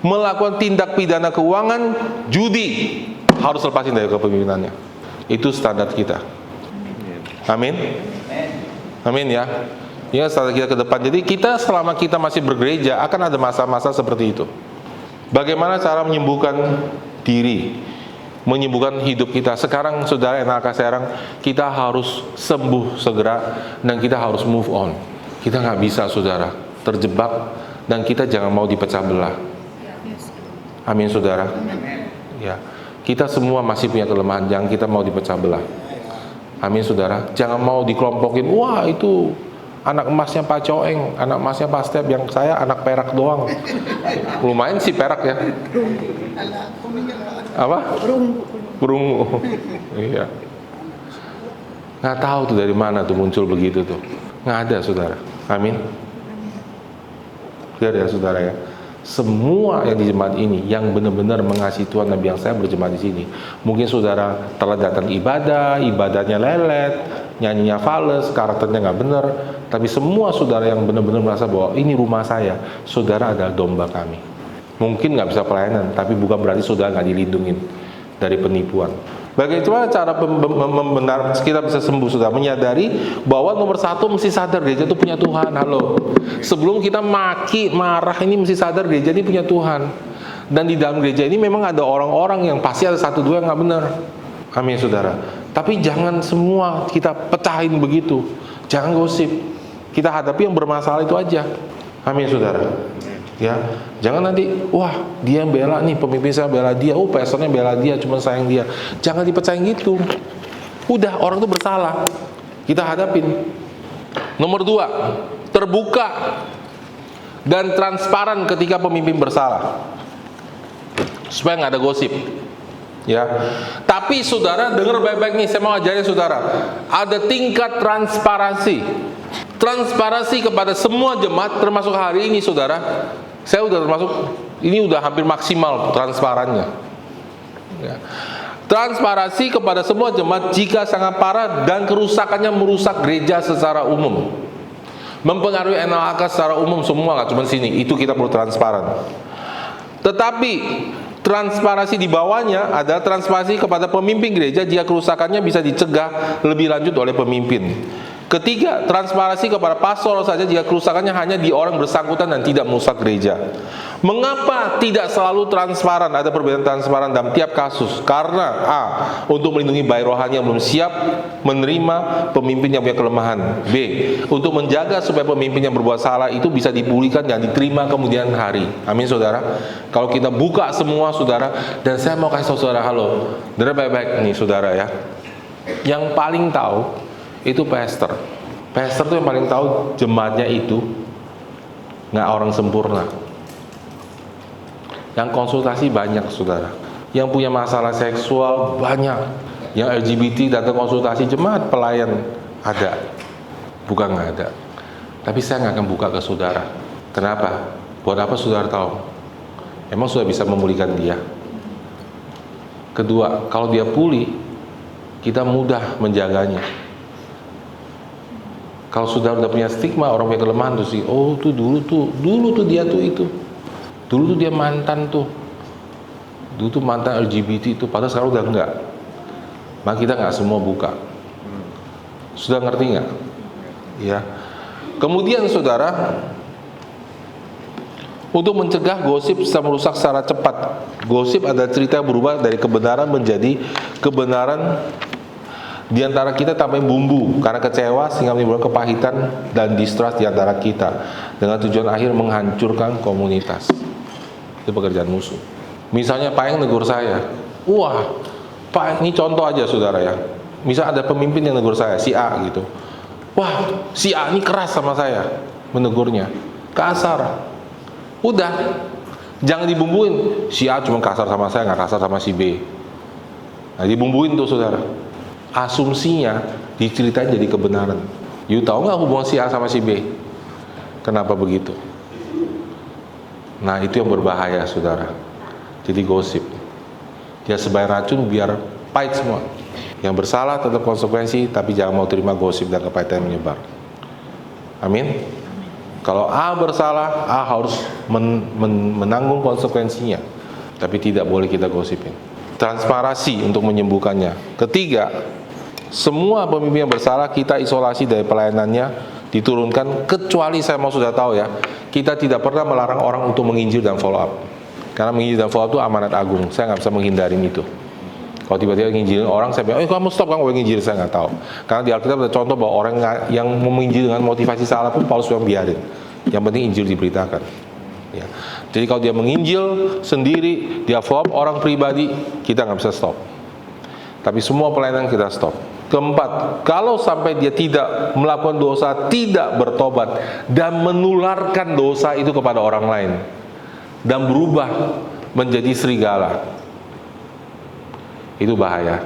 melakukan tindak pidana keuangan, judi, harus lepasin dari kepemimpinannya. Itu standar kita. Amin. Amin ya. Ini standar kita ke depan. Jadi kita selama kita masih bergereja akan ada masa-masa seperti itu. Bagaimana cara menyembuhkan diri, menyembuhkan hidup kita. Sekarang saudara NLK Serang, kita harus sembuh segera dan kita harus move on. Kita nggak bisa saudara terjebak, dan kita jangan mau dipecah belah. Amin saudara. Ya, kita semua masih punya kelemahan, jangan kita mau dipecah belah. Amin saudara. Jangan mau dikelompokin. Wah, itu anak emasnya Pak Coeng, anak emasnya Pak Step, yang saya anak perak doang. Lumayan sih perak ya. Apa? Perunggu. Iya. Nggak tahu tuh dari mana tuh muncul begitu tuh. Nggak ada saudara. Amin. Biar ya saudara ya. Semua yang di jemaat ini yang benar-benar mengasihi Tuhan dan yang saya berjemaat di sini. Mungkin saudara telah datang ibadah, ibadahnya lelet, nyanyinya fales, karakternya nggak benar. Tapi semua saudara yang benar-benar merasa bahwa ini rumah saya, saudara adalah domba kami. Mungkin nggak bisa pelayanan, tapi bukan berarti saudara nggak dilindungin dari penipuan. Bagaimana cara membenar kita bisa sembuh, saudara? Menyadari bahwa nomor 1 mesti sadar gereja itu punya Tuhan. Halo. Sebelum kita maki, marah, ini mesti sadar gereja ini punya Tuhan. Dan di dalam gereja ini memang ada orang-orang yang pasti ada 1-2 yang nggak benar. Amin saudara. Tapi jangan semua kita pecahin begitu. Jangan gosip. Kita hadapi yang bermasalah itu aja. Amin saudara. Ya, jangan nanti, wah dia yang bela nih, pemimpin saya bela dia, pastornya bela dia, cuma sayang dia. Jangan dipecahin gitu. Udah, orang itu bersalah, kita hadapin. Nomor 2, terbuka dan transparan ketika pemimpin bersalah, supaya nggak ada gosip. Ya, tapi saudara dengar baik-baik nih, saya mau ajarin saudara, ada tingkat transparansi. Transparansi kepada semua jemaat, termasuk hari ini saudara. Saya udah termasuk, ini udah hampir maksimal transparannya. Ya. Transparansi kepada semua jemaat jika sangat parah dan kerusakannya merusak gereja secara umum, mempengaruhi NLK secara umum semua, nggak cuma sini. Itu kita perlu transparan. Tetapi transparansi di bawahnya adalah transparansi kepada pemimpin gereja jika kerusakannya bisa dicegah lebih lanjut oleh pemimpin. Ketiga, transparansi kepada pastor saja jika kerusakannya hanya di orang bersangkutan dan tidak merusak gereja. Mengapa tidak selalu transparan? Ada perbedaan transparan dalam tiap kasus. Karena A, untuk melindungi bayi rohani yang belum siap menerima pemimpin yang punya kelemahan. B, untuk menjaga supaya pemimpin yang berbuat salah itu bisa dipulihkan dan diterima kemudian hari. Amin saudara. Kalau kita buka semua saudara, dan saya mau kasih tahu saudara, halo, dengar baik-baik nih saudara ya. Yang paling tahu itu pastor. Pastor itu yang paling tahu jemaatnya itu nggak orang sempurna. Yang konsultasi banyak saudara. Yang punya masalah seksual banyak. Yang LGBT datang konsultasi jemaat pelayan ada. Bukan nggak ada. Tapi saya nggak akan buka ke saudara. Kenapa? Buat apa saudara tahu? Emang sudah bisa memulihkan dia? Kedua, kalau dia pulih, kita mudah menjaganya. Kalau sudah punya stigma, orang punya kelemahan tuh sih, oh tuh dulu tuh dia tuh itu, dulu tuh dia mantan tuh, dulu tuh mantan LGBT itu, padahal sekarang udah enggak. Maka kita nggak semua buka. Sudah ngerti nggak? Ya. Kemudian saudara, untuk mencegah gosip bisa merusak secara cepat. Gosip adalah cerita yang berubah dari kebenaran menjadi kebenaran. Di antara kita tambah bumbu karena kecewa sehingga menimbulkan kepahitan dan distrust di antara kita dengan tujuan akhir menghancurkan komunitas. Itu pekerjaan musuh. Misalnya Pak yang negur saya, wah Pak, ini contoh aja saudara ya. Misal ada pemimpin yang negur saya, si A gitu. Wah, si A ini keras sama saya menegurnya, kasar. Udah, jangan dibumbuin. Si A cuma kasar sama saya, nggak kasar sama si B. Nah, dibumbuin tuh saudara. Asumsinya diceritain jadi kebenaran. You tahu nggak hubungan si A sama si B? Kenapa begitu? Nah, itu yang berbahaya saudara. Jadi gosip. Dia sebagai racun biar pahit semua. Yang bersalah tetap konsekuensi, tapi jangan mau terima gosip dan kepahitan yang menyebar. Amin. Kalau A bersalah, A harus menanggung konsekuensinya, tapi tidak boleh kita gosipin. Transparansi untuk menyembuhkannya. Ketiga, semua pemimpin yang bersalah kita isolasi dari pelayanannya, diturunkan, kecuali saya mau sudah tahu ya, kita tidak pernah melarang orang untuk menginjil dan follow up. Karena menginjil dan follow up itu amanat agung, saya nggak bisa menghindarin itu. Kalau tiba-tiba nginjilin orang, saya bilang, kamu stop, kamu boleh nginjil, saya nggak tahu. Karena di Alkitab ada contoh bahwa orang yang menginjil dengan motivasi salah pun Paulus bilang biarin. Yang penting Injil diberitakan. Ya. Jadi kalau dia menginjil sendiri, dia follow up orang pribadi, kita nggak bisa stop. Tapi semua pelayanan kita stop. Keempat, kalau sampai dia tidak melakukan dosa, tidak bertobat, dan menularkan dosa itu kepada orang lain, dan berubah menjadi serigala, itu bahaya,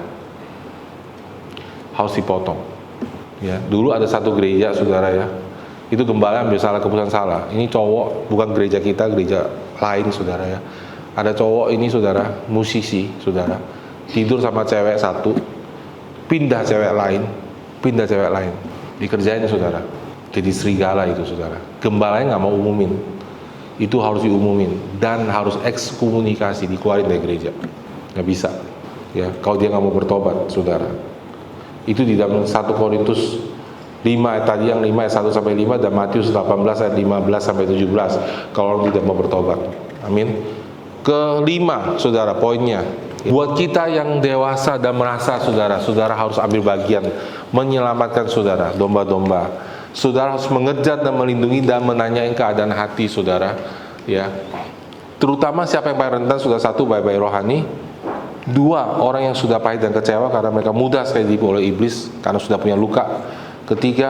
harus dipotong. Ya, dulu ada satu gereja saudara ya, itu gembala ambil salah keputusan salah. Ini cowok, bukan gereja kita, gereja lain saudara ya. Ada cowok ini saudara, musisi saudara, tidur sama cewek satu, pindah cewek lain, dikerjain saudara. Jadi serigala itu saudara. Gembalanya nggak mau umumin, itu harus diumumin dan harus ekskomunikasi, dikeluarin dari gereja. Nggak bisa. Ya, kalau dia nggak mau bertobat, saudara. Itu di dalam 1 Korintus 5 ayat tadi yang 5 ayat 1 sampai 5 dan Matius 18 ayat 15 sampai 17 kalau orang tidak mau bertobat. Amin. Kelima, saudara, poinnya. Buat kita yang dewasa dan merasa saudara harus ambil bagian menyelamatkan saudara, domba-domba. Saudara harus mengejar dan melindungi dan menanyai keadaan hati saudara, ya. Terutama siapa yang paling rentan, sudah satu bayi-bayi rohani. Dua, orang yang sudah pahit dan kecewa karena mereka mudah sekali ditipu oleh iblis karena sudah punya luka. Ketiga,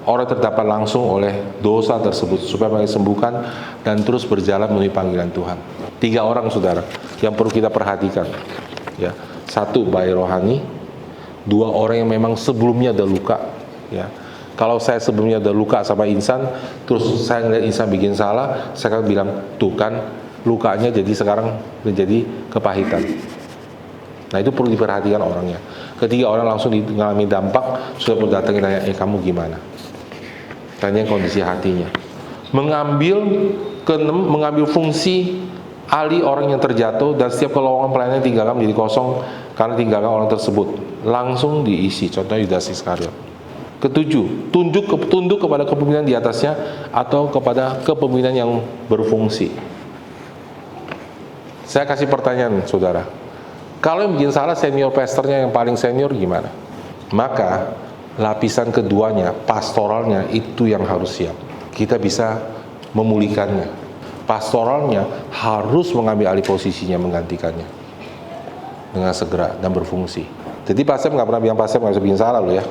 orang terdapat langsung oleh dosa tersebut supaya mereka disembuhkan dan terus berjalan menuju panggilan Tuhan. 3 orang saudara yang perlu kita perhatikan. Ya, 1 bayi rohani, 2 orang yang memang sebelumnya ada luka. Ya, kalau saya sebelumnya ada luka sama insan, terus saya ngeliat insan bikin salah, saya akan bilang, tuh kan lukanya jadi sekarang menjadi kepahitan. Nah, itu perlu diperhatikan orangnya. Ketika orang langsung mengalami dampak, sudah perlu datangin tanya, kamu gimana? Tanya kondisi hatinya. Mengambil fungsi ahli orang yang terjatuh dan setiap kelowongan pelayanan tinggalkan menjadi kosong karena tinggalkan orang tersebut. Langsung diisi. Contohnya Yudas Iskariot. Ketujuh, tunduk kepada kepemimpinan di atasnya atau kepada kepemimpinan yang berfungsi. Saya kasih pertanyaan, saudara. Kalau yang bikin salah senior pastornya yang paling senior gimana? Maka lapisan keduanya, pastoralnya itu yang harus siap. Kita bisa memulihkannya. Pastoralnya harus mengambil alih posisinya, menggantikannya dengan segera dan berfungsi. Jadi pastor nggak pernah bilang pastor nggak bisa bikin salah loh ya.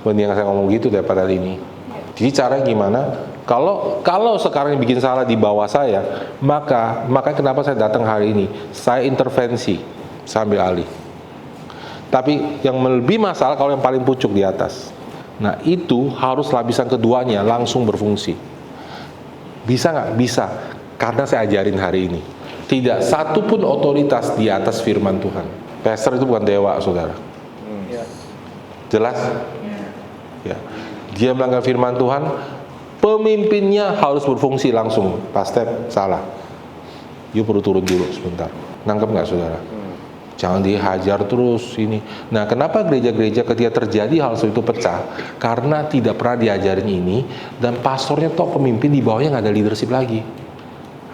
Mending saya ngomong gitu daripada ini. Jadi caranya gimana? Kalau sekarang yang bikin salah di bawah saya, maka kenapa saya datang hari ini? Saya intervensi. Saya ambil alih. Tapi yang lebih masalah kalau yang paling pucuk di atas. Nah, itu harus lapisan keduanya langsung berfungsi. Bisa nggak? Bisa. Karena saya ajarin hari ini. Tidak satu pun otoritas di atas firman Tuhan. Pastor itu bukan dewa, saudara. Jelas? Ya. Dia melanggar firman Tuhan, pemimpinnya harus berfungsi langsung. Pastor salah. You perlu turun dulu sebentar. Nangkep nggak, saudara? Jangan dihajar terus ini. Nah, kenapa gereja-gereja ketika terjadi hal seperti itu pecah? Karena tidak pernah diajarin ini dan pastornya toh pemimpin di bawahnya nggak ada leadership lagi.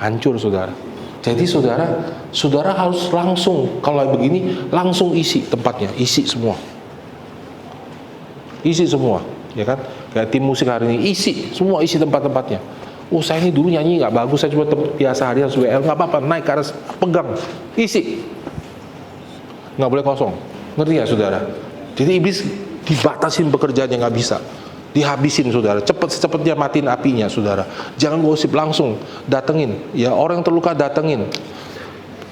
Hancur, saudara. Jadi saudara harus langsung kalau begini langsung isi tempatnya, isi semua, ya kan? Kayak tim musik hari ini isi semua, isi tempat-tempatnya. Oh saya ini dulu nyanyi nggak bagus, saya cuma biasa harian WL, nggak apa-apa, naik ke atas, pegang, isi, nggak boleh kosong. Ngerti ya saudara? Jadi iblis dibatasin pekerjaannya, nggak bisa, dihabisin saudara, cepet-cepetnya matiin apinya saudara. Jangan gosip, langsung datengin, ya orang yang terluka datengin.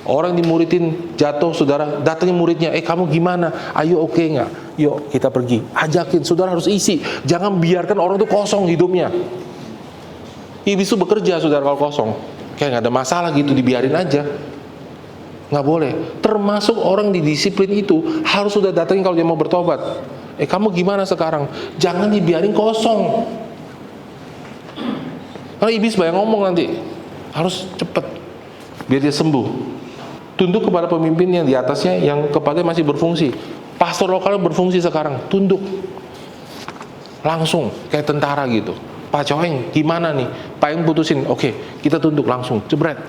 Orang yang dimuridin jatuh saudara, datengin muridnya, kamu gimana? Ayo oke nggak? Yuk kita pergi, ajakin, saudara harus isi. Jangan biarkan orang itu kosong hidupnya. Iblis itu bekerja saudara kalau kosong, kayak nggak ada masalah gitu, dibiarin aja. Nggak boleh. Termasuk orang di disiplin itu harus sudah datengin kalau dia mau bertobat. Kamu gimana sekarang? Jangan dibiarin kosong. Karena iblis banyak ngomong nanti. Harus cepet biar dia sembuh. Tunduk kepada pemimpin yang di atasnya, yang kepalanya masih berfungsi. Pastor lokal berfungsi sekarang, tunduk. Langsung kayak tentara gitu. Pak Coeng gimana nih? Pak Eng putusin, oke, kita tunduk langsung, jebret.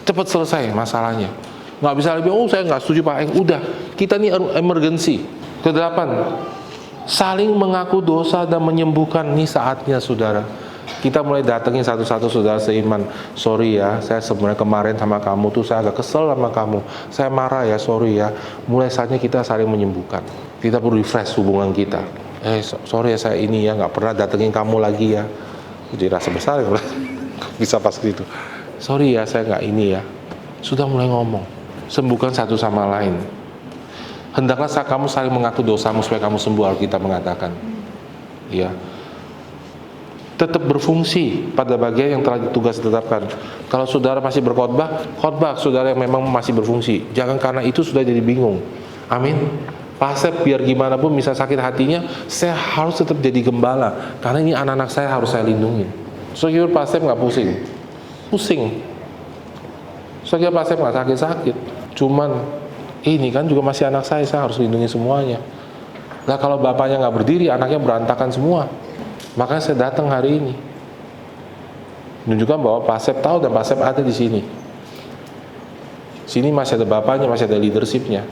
Cepet selesai masalahnya. Nggak bisa lebih, saya nggak setuju Pak Eng. Udah, kita nih emergency. Kedelapan, saling mengaku dosa dan menyembuhkan. Nih saatnya saudara. Kita mulai datengin satu-satu saudara seiman. Sorry ya, saya sebenarnya kemarin sama kamu tuh saya agak kesel sama kamu. Saya marah ya, sorry ya. Mulai saatnya kita saling menyembuhkan. Kita perlu refresh hubungan kita. Sorry ya saya ini ya, nggak pernah datengin kamu lagi ya. Jadi rasa besar ya, bisa pas gitu. Sorry ya, saya nggak ini ya. Sudah mulai ngomong. Sembuhkan satu sama lain. Hendaklah kamu saling mengaku dosamu supaya kamu sembuh, Alkitab mengatakan. Ya. Tetap berfungsi pada bagian yang telah tugas ditetapkan. Kalau saudara masih berkhotbah, khotbah saudara yang memang masih berfungsi. Jangan karena itu sudah jadi bingung. Amin. Pasep biar gimana pun bisa sakit hatinya, saya harus tetap jadi gembala. Karena ini anak-anak saya harus saya lindungi. Soalnya Pasep nggak pusing. Soalnya Pasep nggak sakit-sakit. Cuman ini kan juga masih anak saya harus lindungi semuanya. Lah kalau bapaknya nggak berdiri, anaknya berantakan semua. Makanya saya datang hari ini menunjukkan bahwa Pasep tahu dan Pasep ada di sini. Sini masih ada bapaknya, masih ada leadershipnya.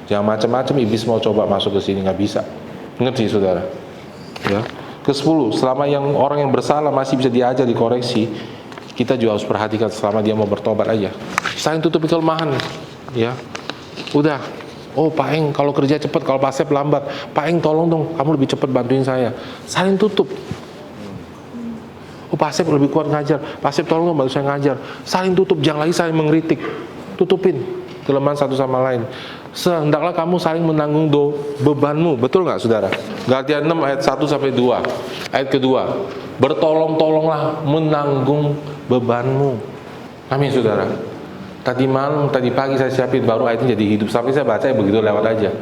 Jangan macam-macam iblis mau coba masuk ke sini, nggak bisa. Ngerti saudara? Ya. Ke-10, selama orang yang bersalah masih bisa diajar, dikoreksi, kita juga harus perhatikan selama dia mau bertobat aja. Saling tutupi kelemahan, ya. Udah. Oh Pak Eng kalau kerja cepat, kalau Pasep lambat. Pak Eng tolong dong, kamu lebih cepat bantuin saya. Saling tutup. Oh Pasep lebih kuat ngajar, Pasep tolong dong bantu saya ngajar. Saling tutup, jangan lagi saling mengkritik. Tutupin kelemahan satu sama lain. Hendaklah kamu saling menanggung bebanmu. Betul nggak saudara? Galatia 6 ayat 1 sampai 2. Ayat kedua, bertolong-tolonglah menanggung bebanmu. Amin saudara. Tadi pagi saya siapin, baru ayatnya jadi hidup. Sampai saya baca begitu lewat aja.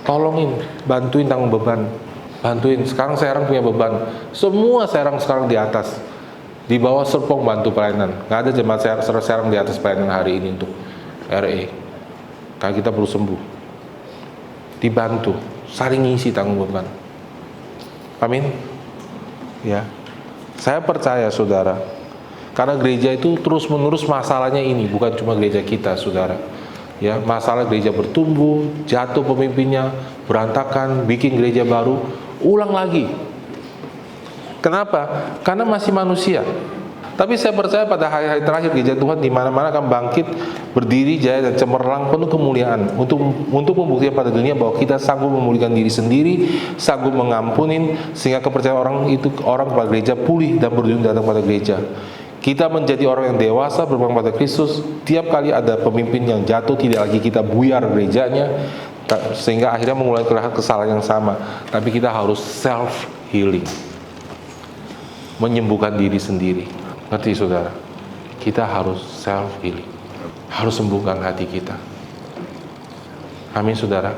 Tolongin, bantuin tanggung beban. Bantuin, sekarang serang punya beban. Semua serang sekarang di atas. Di bawah Serpong bantu pelayanan. Nggak ada jemaat serang di atas pelayanan hari ini untuk RE. Karena kita perlu sembuh. Dibantu, saling ngisi tanggung beban. Amin. Ya. Saya percaya saudara, karena gereja itu terus-menerus masalahnya ini, bukan cuma gereja kita, saudara. Ya, masalah gereja bertumbuh, jatuh pemimpinnya, berantakan, bikin gereja baru, ulang lagi. Kenapa? Karena masih manusia. Tapi saya percaya pada hari-hari terakhir gereja Tuhan di mana-mana akan bangkit, berdiri jaya dan cemerlang penuh kemuliaan untuk membuktikan pada dunia bahwa kita sanggup memulihkan diri sendiri, sanggup mengampunin, sehingga kepercayaan orang kepada gereja pulih dan berujung datang pada gereja. Kita menjadi orang yang dewasa berpegang pada Kristus. Tiap kali ada pemimpin yang jatuh, tidak lagi kita buyar gerejanya, sehingga akhirnya mengulangi kesalahan yang sama. Tapi kita harus self healing, menyembuhkan diri sendiri. Ngerti saudara? Kita harus self healing, harus sembuhkan hati kita. Amin saudara.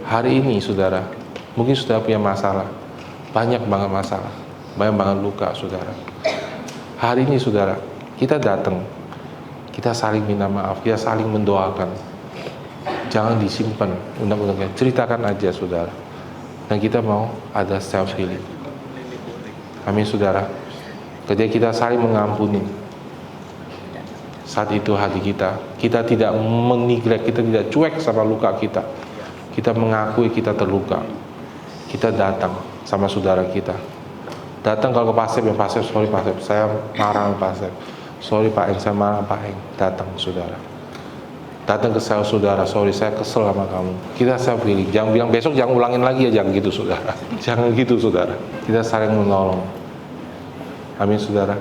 Hari ini saudara, mungkin sudah punya masalah, banyak banget masalah, banyak banget luka saudara. Hari ini saudara, kita datang, kita saling minta maaf, kita saling mendoakan. Jangan disimpan undang-undangnya, ceritakan aja saudara. Dan kita mau ada self healing. Amin saudara. Ketika kita saling mengampuni, saat itu hati kita tidak menigrek, kita tidak cuek sama luka kita. Kita mengakui kita terluka. Kita datang sama saudara kita. Datang kalau ke Pak Asep, ya Pak Asep, sorry Pak Asep, saya marah sama Pak Asep. Sorry Pak Eng, saya marah Pak Eng. Datang saudara. Datang ke sel saudara, sorry saya kesel sama kamu. Kita self healing. Jangan bilang besok jangan ulangin lagi ya, jangan gitu saudara. Jangan gitu saudara. Kita saling menolong. Amin saudara.